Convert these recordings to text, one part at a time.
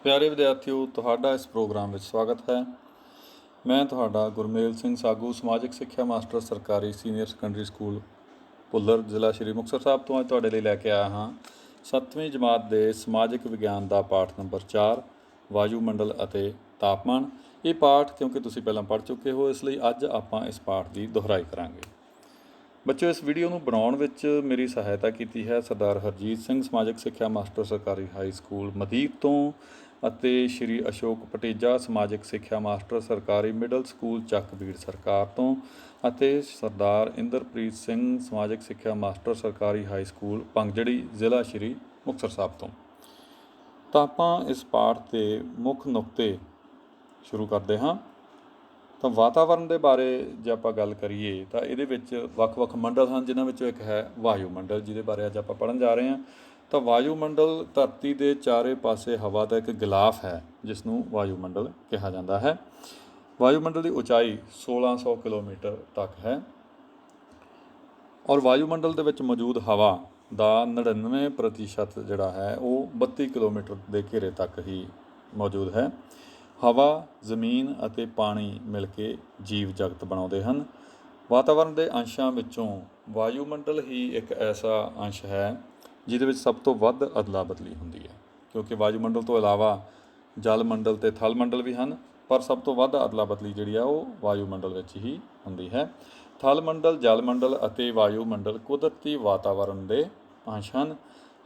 ਪਿਆਰੇ ਵਿਦਿਆਰਥੀਓ, ਤੁਹਾਡਾ ਇਸ ਪ੍ਰੋਗਰਾਮ ਵਿੱਚ ਸਵਾਗਤ ਹੈ। ਮੈਂ ਤੁਹਾਡਾ ਗੁਰਮੇਲ ਸਿੰਘ ਸਾਗੂ, ਸਮਾਜਿਕ ਸਿੱਖਿਆ ਮਾਸਟਰ, ਸਰਕਾਰੀ ਸੀਨੀਅਰ ਸੈਕੰਡਰੀ ਸਕੂਲ ਭੁੱਲਰ, ਜ਼ਿਲ੍ਹਾ ਸ਼੍ਰੀ ਮੁਕਤਸਰ ਸਾਹਿਬ ਤੋਂ ਅੱਜ ਤੁਹਾਡੇ ਲਈ ਲੈ ਕੇ ਆਇਆ ਹਾਂ 7ਵੀਂ ਜਮਾਤ ਦੇ ਸਮਾਜਿਕ ਵਿਗਿਆਨ ਦਾ ਪਾਠ ਨੰਬਰ 4 ਵਾਯੂਮੰਡਲ ਅਤੇ ਤਾਪਮਾਨ। ਇਹ ਪਾਠ ਕਿਉਂਕਿ ਤੁਸੀਂ ਪਹਿਲਾਂ ਪੜ੍ਹ ਚੁੱਕੇ ਹੋ, ਇਸ ਲਈ ਅੱਜ ਆਪਾਂ ਇਸ ਪਾਠ ਦੀ ਦੁਹਰਾਈ ਕਰਾਂਗੇ। ਬੱਚਿਓ, ਇਸ ਵੀਡੀਓ ਨੂੰ ਬਣਾਉਣ ਵਿੱਚ ਮੇਰੀ ਸਹਾਇਤਾ ਕੀਤੀ ਹੈ ਸਰਦਾਰ ਹਰਜੀਤ ਸਿੰਘ, ਸਮਾਜਿਕ ਸਿੱਖਿਆ ਮਾਸਟਰ, ਸਰਕਾਰੀ ਹਾਈ ਸਕੂਲ ਮਦੀਪ ਤੋਂ, ਅਤੇ ਸ਼੍ਰੀ ਅਸ਼ੋਕ ਪਟੇਜਾ, ਸਮਾਜਿਕ ਸਿੱਖਿਆ ਮਾਸਟਰ, ਸਰਕਾਰੀ ਮਿਡਲ ਸਕੂਲ ਚੱਕਬੀੜ ਸਰਕਾਰ ਤੋਂ, ਅਤੇ ਸਰਦਾਰ ਇੰਦਰਪ੍ਰੀਤ ਸਿੰਘ, ਸਮਾਜਿਕ ਸਿੱਖਿਆ ਮਾਸਟਰ, ਸਰਕਾਰੀ ਹਾਈ ਸਕੂਲ ਪੰਗਜੜੀ, ਜ਼ਿਲ੍ਹਾ ਸ਼੍ਰੀ ਮੁਕਤਸਰ ਸਾਹਿਬ ਤੋਂ। ਤਾਂ ਆਪਾਂ ਇਸ ਪਾਠ ਦੇ ਮੁੱਖ ਨੁਕਤੇ ਸ਼ੁਰੂ ਕਰਦੇ ਹਾਂ। ਤਾਂ ਵਾਤਾਵਰਨ ਦੇ ਬਾਰੇ ਜੇ ਆਪਾਂ ਗੱਲ ਕਰੀਏ ਤਾਂ ਇਹਦੇ ਵਿੱਚ ਵੱਖ-ਵੱਖ ਮੰਡਲ ਹਨ, ਜਿਨ੍ਹਾਂ ਵਿੱਚੋਂ ਇੱਕ ਹੈ ਵਾਯੂਮੰਡਲ, ਜਿਹਦੇ ਬਾਰੇ ਅੱਜ ਆਪਾਂ ਪੜ੍ਹਨ ਜਾ ਰਹੇ ਹਾਂ। ਤਾਂ ਵਾਯੂਮੰਡਲ ਧਰਤੀ ਦੇ ਚਾਰੇ ਪਾਸੇ ਹਵਾ ਦਾ ਇੱਕ ਗਿਲਾਫ ਹੈ, ਜਿਸ ਨੂੰ ਵਾਯੂਮੰਡਲ ਕਿਹਾ ਜਾਂਦਾ ਹੈ। ਵਾਯੂਮੰਡਲ ਦੀ ਉਚਾਈ 1600 ਕਿਲੋਮੀਟਰ ਤੱਕ ਹੈ ਔਰ ਵਾਯੂਮੰਡਲ ਦੇ ਵਿੱਚ ਮੌਜੂਦ ਹਵਾ ਦਾ 99% ਜਿਹੜਾ ਹੈ ਉਹ 32 ਕਿਲੋਮੀਟਰ ਦੇ ਘੇਰੇ ਤੱਕ ਹੀ ਮੌਜੂਦ ਹੈ। ਹਵਾ, ਜ਼ਮੀਨ ਅਤੇ ਪਾਣੀ ਮਿਲ ਕੇ ਜੀਵ ਜਗਤ ਬਣਾਉਂਦੇ ਹਨ। ਵਾਤਾਵਰਨ ਦੇ ਅੰਸ਼ਾਂ ਵਿੱਚੋਂ ਵਾਯੂਮੰਡਲ ਹੀ ਇੱਕ ਐਸਾ ਅੰਸ਼ ਹੈ ਜਿਹਦੇ ਵਿੱਚ ਸਭ ਤੋਂ ਵੱਧ ਅਦਲਾ ਬਦਲੀ ਹੁੰਦੀ ਹੈ, ਕਿਉਂਕਿ ਵਾਯੂਮੰਡਲ ਤੋਂ ਇਲਾਵਾ ਜਲ ਮੰਡਲ ਅਤੇ ਥਲ ਮੰਡਲ ਵੀ ਹਨ, ਪਰ ਸਭ ਤੋਂ ਵੱਧ ਅਦਲਾ ਬਦਲੀ ਜਿਹੜੀ ਆ ਉਹ ਵਾਯੂਮੰਡਲ ਵਿੱਚ ਹੀ ਹੁੰਦੀ ਹੈ। ਥਲ ਮੰਡਲ, ਜਲ ਮੰਡਲ ਅਤੇ ਵਾਯੂਮੰਡਲ ਕੁਦਰਤੀ ਵਾਤਾਵਰਨ ਦੇ ਅੰਸ਼ ਹਨ।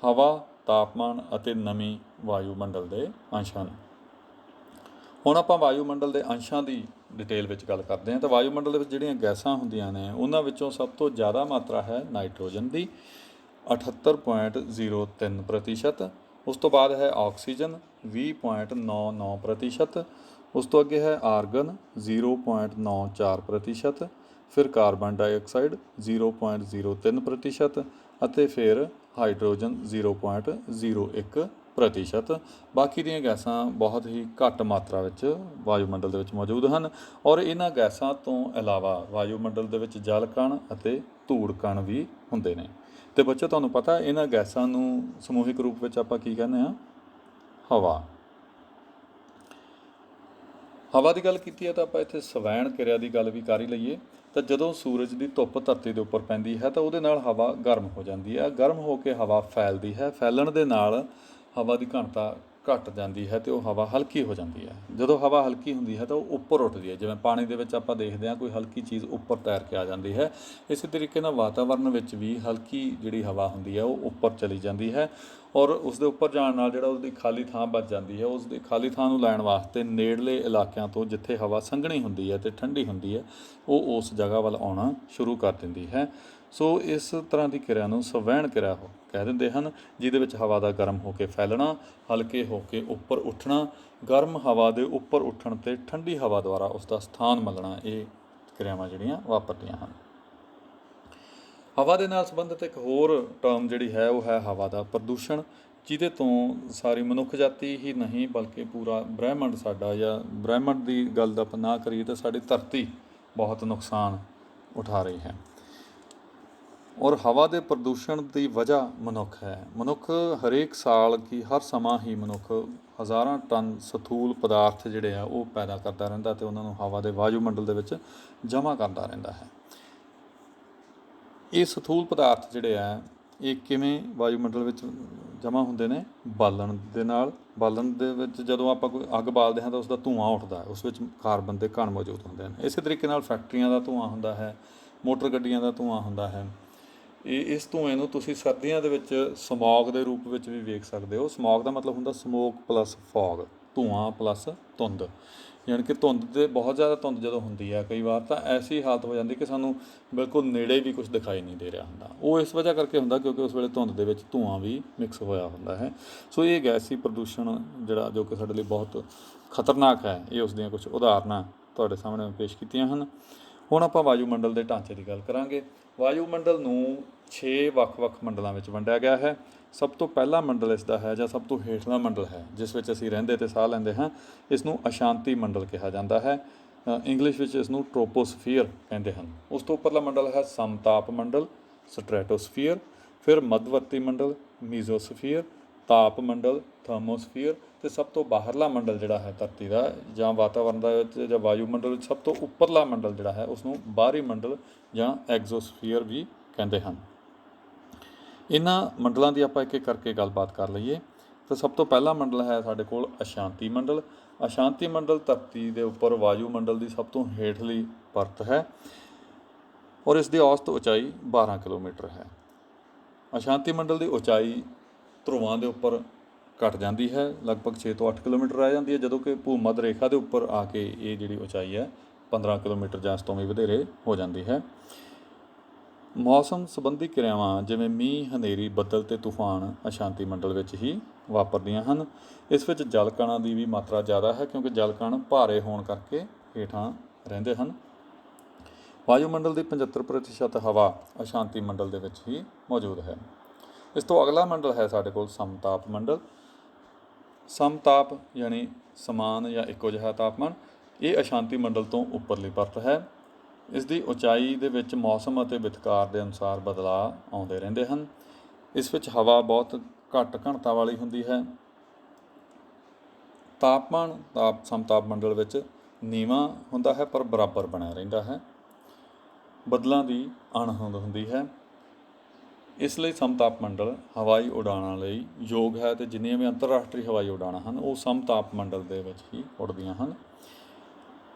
ਹਵਾ, ਤਾਪਮਾਨ ਅਤੇ ਨਮੀ ਵਾਯੂਮੰਡਲ ਦੇ ਅੰਸ਼ ਹਨ। ਹੁਣ ਆਪਾਂ ਵਾਯੂਮੰਡਲ ਦੇ ਅੰਸ਼ਾਂ ਦੀ ਡਿਟੇਲ ਵਿੱਚ ਗੱਲ ਕਰਦੇ ਹਾਂ। ਤਾਂ ਵਾਯੂਮੰਡਲ ਦੇ ਵਿੱਚ ਜਿਹੜੀਆਂ ਗੈਸਾਂ ਹੁੰਦੀਆਂ ਨੇ, ਉਹਨਾਂ ਵਿੱਚੋਂ ਸਭ ਤੋਂ ਜ਼ਿਆਦਾ ਮਾਤਰਾ ਹੈ ਨਾਈਟ੍ਰੋਜਨ ਦੀ 78.03%। ਉਸ ਤੋਂ ਬਾਅਦ ਹੈ ਆਕਸੀਜਨ 20.99%। ਉਸ ਤੋਂ ਅੱਗੇ ਹੈ ਆਰਗਨ 0.94%। ਫਿਰ ਕਾਰਬਨ ਡਾਈਆਕਸਾਈਡ 0.03% ਅਤੇ ਫਿਰ ਹਾਈਡਰੋਜਨ 0.01%। ਬਾਕੀ ਦੀਆਂ ਗੈਸਾਂ ਬਹੁਤ ਹੀ ਘੱਟ ਮਾਤਰਾ ਵਿੱਚ ਵਾਯੂਮੰਡਲ ਦੇ ਵਿੱਚ ਮੌਜੂਦ ਹਨ। ਔਰ ਇਹਨਾਂ ਗੈਸਾਂ ਤੋਂ ਇਲਾਵਾ ਵਾਯੂਮੰਡਲ ਦੇ ਵਿੱਚ ਜਲ ਕਣ ਅਤੇ ਧੂੜ ਕਣ ਵੀ ਹੁੰਦੇ ਨੇ। ਅਤੇ ਬੱਚੋ, ਤੁਹਾਨੂੰ ਪਤਾ ਇਹਨਾਂ ਗੈਸਾਂ ਨੂੰ ਸਮੂਹਿਕ ਰੂਪ ਵਿੱਚ ਆਪਾਂ ਕੀ ਕਹਿੰਦੇ ਹਾਂ? ਹਵਾ। ਹਵਾ ਦੀ ਗੱਲ ਕੀਤੀ ਹੈ ਤਾਂ ਆਪਾਂ ਇੱਥੇ ਸਵੈਣ ਕਿਰਿਆ ਦੀ ਗੱਲ ਵੀ ਕਰ ਹੀ ਲਈਏ। ਤਾਂ ਜਦੋਂ ਸੂਰਜ ਦੀ ਧੁੱਪ ਧਰਤੀ ਦੇ ਉੱਪਰ ਪੈਂਦੀ ਹੈ ਤਾਂ ਉਹਦੇ ਨਾਲ ਹਵਾ ਗਰਮ ਹੋ ਜਾਂਦੀ ਹੈ। ਗਰਮ ਹੋ ਕੇ ਹਵਾ ਫੈਲਦੀ ਹੈ। ਫੈਲਣ ਦੇ ਨਾਲ ਹਵਾ ਦੀ ਘਣਤਾ ਘੱਟ ਜਾਂਦੀ ਹੈ ਅਤੇ ਉਹ ਹਵਾ ਹਲਕੀ ਹੋ ਜਾਂਦੀ ਹੈ। ਜਦੋਂ ਹਵਾ ਹਲਕੀ ਹੁੰਦੀ ਹੈ ਤਾਂ ਉਹ ਉੱਪਰ ਉੱਠਦੀ ਹੈ। ਜਿਵੇਂ ਪਾਣੀ ਦੇ ਵਿੱਚ ਆਪਾਂ ਦੇਖਦੇ ਹਾਂ ਕੋਈ ਹਲਕੀ ਚੀਜ਼ ਉੱਪਰ ਤੈਰ ਕੇ ਆ ਜਾਂਦੀ ਹੈ, ਇਸੇ ਤਰੀਕੇ ਨਾਲ ਵਾਤਾਵਰਨ ਵਿੱਚ ਵੀ ਹਲਕੀ ਜਿਹੜੀ ਹਵਾ ਹੁੰਦੀ ਹੈ ਉਹ ਉੱਪਰ ਚਲੀ ਜਾਂਦੀ ਹੈ ਔਰ ਉਸ ਦੇ ਉੱਪਰ ਜਾਣ ਨਾਲ ਜਿਹੜਾ ਉਸਦੀ ਖਾਲੀ ਥਾਂ ਬਚ ਜਾਂਦੀ ਹੈ, ਉਸ ਦੀ ਖਾਲੀ ਥਾਂ ਨੂੰ ਲੈਣ ਵਾਸਤੇ ਨੇੜਲੇ ਇਲਾਕਿਆਂ ਤੋਂ ਜਿੱਥੇ ਹਵਾ ਸੰਘਣੀ ਹੁੰਦੀ ਹੈ ਅਤੇ ਠੰਡੀ ਹੁੰਦੀ ਹੈ, ਉਹ ਉਸ ਜਗ੍ਹਾ ਵੱਲ ਆਉਣਾ ਸ਼ੁਰੂ ਕਰ ਦਿੰਦੀ ਹੈ। ਸੋ ਇਸ ਤਰ੍ਹਾਂ ਦੀ ਕਿਰਿਆ ਨੂੰ ਸਵੈਣ ਕਿਰਿਆ ਕਹਿ ਦਿੰਦੇ ਹਨ, ਜਿਹਦੇ ਵਿੱਚ ਹਵਾ ਦਾ ਗਰਮ ਹੋ ਕੇ ਫੈਲਣਾ, ਹਲਕੇ ਹੋ ਕੇ ਉੱਪਰ ਉੱਠਣਾ, ਗਰਮ ਹਵਾ ਦੇ ਉੱਪਰ ਉੱਠਣ 'ਤੇ ਠੰਡੀ ਹਵਾ ਦੁਆਰਾ ਉਸ ਦਾ ਸਥਾਨ ਮੱਲਣਾ, ਇਹ ਕਿਰਿਆਵਾਂ ਜਿਹੜੀਆਂ ਵਾਪਰਦੀਆਂ ਹਨ। ਹਵਾ ਦੇ ਨਾਲ ਸੰਬੰਧਿਤ ਇੱਕ ਹੋਰ ਟਰਮ ਜਿਹੜੀ ਹੈ ਉਹ ਹੈ ਹਵਾ ਦਾ ਪ੍ਰਦੂਸ਼ਣ, ਜਿਹਦੇ ਤੋਂ ਸਾਰੀ ਮਨੁੱਖ ਜਾਤੀ ਹੀ ਨਹੀਂ ਬਲਕਿ ਪੂਰਾ ਬ੍ਰਹਿਮੰਡ ਸਾਡਾ, ਜਾਂ ਬ੍ਰਹਿਮੰਡ ਦੀ ਗੱਲ ਦਾ ਆਪਾਂ ਨਾ ਕਰੀਏ ਤਾਂ ਸਾਡੀ ਧਰਤੀ ਬਹੁਤ ਨੁਕਸਾਨ ਉਠਾ ਰਹੀ ਹੈ। ਔਰ ਹਵਾ ਦੇ ਪ੍ਰਦੂਸ਼ਣ ਦੀ ਵਜ੍ਹਾ ਮਨੁੱਖ ਹੈ। ਮਨੁੱਖ ਹਰੇਕ ਸਾਲ ਕੀ ਹਰ ਸਮਾਂ ਹੀ ਮਨੁੱਖ ਹਜ਼ਾਰਾਂ ਟਨ ਸਥੂਲ ਪਦਾਰਥ ਜਿਹੜੇ ਆ ਉਹ ਪੈਦਾ ਕਰਦਾ ਰਹਿੰਦਾ ਅਤੇ ਉਹਨਾਂ ਨੂੰ ਹਵਾ ਦੇ ਵਾਯੂਮੰਡਲ ਦੇ ਵਿੱਚ ਜਮ੍ਹਾਂ ਕਰਦਾ ਰਹਿੰਦਾ ਹੈ। ਇਹ ਸਥੂਲ ਪਦਾਰਥ ਜਿਹੜੇ ਆ ਇਹ ਕਿਵੇਂ ਵਾਯੂਮੰਡਲ ਵਿੱਚ ਜਮ੍ਹਾਂ ਹੁੰਦੇ ਨੇ? ਬਾਲਣ ਦੇ ਨਾਲ। ਬਾਲਣ ਦੇ ਵਿੱਚ ਜਦੋਂ ਆਪਾਂ ਕੋਈ ਅੱਗ ਬਾਲਦੇ ਹਾਂ ਤਾਂ ਉਸਦਾ ਧੂੰਆਂ ਉੱਠਦਾ, ਉਸ ਵਿੱਚ ਕਾਰਬਨ ਦੇ ਕਣ ਮੌਜੂਦ ਹੁੰਦੇ ਹਨ। ਇਸੇ ਤਰੀਕੇ ਨਾਲ ਫੈਕਟਰੀਆਂ ਦਾ ਧੂੰਆਂ ਹੁੰਦਾ ਹੈ, ਮੋਟਰ ਗੱਡੀਆਂ ਦਾ ਧੂੰਆਂ ਹੁੰਦਾ ਹੈ। ਇਸ ਧੂੰਏਂ ਨੂੰ ਤੁਸੀਂ ਸਰਦੀਆਂ ਦੇ ਵਿੱਚ ਸਮੌਗ ਦੇ ਰੂਪ ਵਿੱਚ ਵੀ ਵੇਖ ਸਕਦੇ ਹੋ। ਸਮੌਗ ਦਾ ਮਤਲਬ ਹੁੰਦਾ ਸਮੋਕ ਪਲੱਸ ਫੌਗ, ਧੂੰਆਂ ਪਲੱਸ ਧੁੰਦ। ਯਾਨੀ ਕਿ ਧੁੰਦ ਦੇ ਬਹੁਤ ਜ਼ਿਆਦਾ ਧੁੰਦ ਜਦੋਂ ਹੁੰਦੀ ਹੈ ਕਈ ਵਾਰ ਤਾਂ ਐਸੀ ਹਾਲਤ ਹੋ ਜਾਂਦੀ ਕਿ ਸਾਨੂੰ ਬਿਲਕੁਲ ਨੇੜੇ ਵੀ ਕੁਝ ਦਿਖਾਈ ਨਹੀਂ ਦੇ ਰਿਹਾ ਹੁੰਦਾ। ਉਹ ਇਸ ਵਜ੍ਹਾ ਕਰਕੇ ਹੁੰਦਾ ਕਿਉਂਕਿ ਉਸ ਵੇਲੇ ਧੁੰਦ ਦੇ ਵਿੱਚ ਧੂੰਆਂ ਵੀ ਮਿਕਸ ਹੋਇਆ ਹੁੰਦਾ ਹੈ। ਸੋ ਇਹ ਗੈਸੀ ਪ੍ਰਦੂਸ਼ਣ ਜਿਹੜਾ ਜੋ ਕਿ ਸਾਡੇ ਲਈ ਬਹੁਤ ਖਤਰਨਾਕ ਹੈ, ਇਹ ਉਸ ਦੀਆਂ ਕੁਝ ਉਦਾਹਰਨਾਂ ਤੁਹਾਡੇ ਸਾਹਮਣੇ ਪੇਸ਼ ਕੀਤੀਆਂ ਹਨ। ਹੁਣ ਆਪਾਂ ਵਾਯੂਮੰਡਲ ਦੇ ਢਾਂਚੇ ਦੀ ਗੱਲ ਕਰਾਂਗੇ। ਵਾਯੂਮੰਡਲ ਨੂੰ 6 ਵੱਖ-ਵੱਖ ਮੰਡਲਾਂ ਵਿੱਚ ਵੰਡਿਆ ਗਿਆ ਹੈ। ਸਭ ਤੋਂ ਪਹਿਲਾ ਮੰਡਲ ਇਸ ਦਾ ਹੈ, ਜਾਂ ਸਭ ਤੋਂ ਹੇਠਲਾ ਮੰਡਲ ਹੈ, ਜਿਸ ਵਿੱਚ ਅਸੀਂ ਰਹਿੰਦੇ ਅਤੇ ਸਾਹ ਲੈਂਦੇ ਹਾਂ, ਇਸ ਨੂੰ ਅਸ਼ਾਂਤੀ ਮੰਡਲ ਕਿਹਾ ਜਾਂਦਾ ਹੈ। ਇੰਗਲਿਸ਼ ਵਿੱਚ ਇਸ ਨੂੰ ਟ੍ਰੋਪੋਸਫੀਅਰ ਕਹਿੰਦੇ ਹਨ। ਉਸ ਤੋਂ ਉੱਪਰਲਾ ਮੰਡਲ ਹੈ ਸਮਤਾਪ ਮੰਡਲ, ਸਟ੍ਰੈਟੋਸਫੀਅਰ। ਫਿਰ ਮੱਧਵਰਤੀ ਮੰਡਲ, ਮੀਜ਼ੋਸਫੀਅਰ। ਤਾਪ ਮੰਡਲ ਥਰਮੋਸਫੀਅਰ, ਤੇ ਸਭ ਤੋਂ ਬਾਹਰਲਾ ਮੰਡਲ ਜਿਹੜਾ ਹੈ ਧਰਤੀ ਦਾ ਜਾਂ ਵਾਤਾਵਰਨ ਦਾ ਜਾਂ ਵਾਯੂਮੰਡਲ ਵਿੱਚ ਸਭ ਤੋਂ ਉੱਪਰਲਾ ਮੰਡਲ ਜਿਹੜਾ ਹੈ ਉਸ ਨੂੰ ਬਾਹਰੀ ਮੰਡਲ ਜਾਂ ਐਗਜ਼ੋਸਫੀਅਰ ਵੀ ਕਹਿੰਦੇ ਹਨ। ਇਹਨਾਂ ਮੰਡਲਾਂ ਦੀ ਆਪਾਂ ਇੱਕ ਇੱਕ ਕਰਕੇ ਗੱਲਬਾਤ ਕਰ ਲਈਏ। ਤਾਂ ਸਭ ਤੋਂ ਪਹਿਲਾ ਮੰਡਲ ਹੈ ਸਾਡੇ ਕੋਲ ਅਸ਼ਾਂਤੀ ਮੰਡਲ। ਅਸ਼ਾਂਤੀ ਮੰਡਲ ਧਰਤੀ ਦੇ ਉੱਪਰ ਵਾਯੂਮੰਡਲ ਦੀ ਸਭ ਤੋਂ ਹੇਠਲੀ ਪਰਤ ਹੈ ਔਰ ਇਸ ਦੀ ਔਸਤ ਉਚਾਈ 12 ਕਿਲੋਮੀਟਰ ਹੈ। ਅਸ਼ਾਂਤੀ ਮੰਡਲ ਦੀ ਉਚਾਈ ਧਰੁਵਾਂ ਦੇ ਉੱਪਰ ਘਟ ਜਾਂਦੀ ਹੈ, ਲਗਭਗ 6 ਤੋਂ 8 ਕਿਲੋਮੀਟਰ ਰਹਿ ਜਾਂਦੀ ਹੈ, ਜਦੋਂ ਕਿ ਭੂ ਮੱਧ ਰੇਖਾ ਦੇ ਉੱਪਰ ਆ ਕੇ ਇਹ ਜਿਹੜੀ ਉਚਾਈ ਹੈ 15 ਕਿਲੋਮੀਟਰ ਜਾਂ ਇਸ ਤੋਂ ਵੀ ਵਧੇਰੇ ਹੋ ਜਾਂਦੀ ਹੈ। ਮੌਸਮ ਸੰਬੰਧੀ ਕਿਰਿਆਵਾਂ ਜਿਵੇਂ ਮੀਂਹ, ਹਨੇਰੀ, ਬੱਦਲ ਅਤੇ ਤੂਫਾਨ ਅਸ਼ਾਂਤੀ ਮੰਡਲ ਵਿੱਚ ਹੀ ਵਾਪਰਦੀਆਂ ਹਨ। ਇਸ ਵਿੱਚ ਜਲ ਕਣਾਂ ਦੀ ਵੀ ਮਾਤਰਾ ਜ਼ਿਆਦਾ ਹੈ ਕਿਉਂਕਿ ਜਲ ਕਣ ਭਾਰੇ ਹੋਣ ਕਰਕੇ ਹੇਠਾਂ ਰਹਿੰਦੇ ਹਨ। ਵਾਯੂਮੰਡਲ ਦੀ 75% ਹਵਾ ਅਸ਼ਾਂਤੀ ਮੰਡਲ ਦੇ ਵਿੱਚ ਹੀ ਮੌਜੂਦ ਹੈ। ਇਸ ਤੋਂ ਅਗਲਾ ਮੰਡਲ ਹੈ ਸਾਡੇ ਕੋਲ ਸਮਤਾਪ ਮੰਡਲ। ਸਮਤਾਪ ਯਾਨੀ ਸਮਾਨ ਜਾਂ ਇੱਕੋ ਜਿਹਾ ਤਾਪਮਾਨ, ਇਹ ਅਸ਼ਾਂਤੀ ਮੰਡਲ ਤੋਂ ਉੱਪਰਲੀ ਪਰਤ ਹੈ। ਇਸ ਦੀ ਉਚਾਈ ਦੇ ਵਿੱਚ ਮੌਸਮ ਅਤੇ ਵਿਤਕਾਰ ਦੇ ਅਨੁਸਾਰ ਬਦਲਾਅ ਆਉਂਦੇ ਰਹਿੰਦੇ ਹਨ। ਇਸ ਵਿੱਚ ਹਵਾ ਬਹੁਤ ਘੱਟ ਘਣਤਾ ਵਾਲੀ ਹੁੰਦੀ ਹੈ। ਤਾਪਮਾਨ ਸਮਤਾਪ ਮੰਡਲ ਵਿੱਚ ਨੀਵਾਂ ਹੁੰਦਾ ਹੈ ਪਰ ਬਰਾਬਰ ਬਣਿਆ ਰਹਿੰਦਾ ਹੈ। ਬੱਦਲਾਂ ਦੀ ਅਣਹੋਂਦ ਹੁੰਦੀ ਹੈ। ਇਸ ਲਈ ਸਮਤਾਪ ਮੰਡਲ ਹਵਾਈ ਉਡਾਣਾਂ ਲਈ ਯੋਗ ਹੈ ਅਤੇ ਜਿੰਨੀਆਂ ਵੀ ਅੰਤਰਰਾਸ਼ਟਰੀ ਹਵਾਈ ਉਡਾਣਾਂ ਹਨ ਉਹ ਸਮਤਾਪ ਮੰਡਲ ਦੇ ਵਿੱਚ ਹੀ ਉੱਡਦੀਆਂ ਹਨ।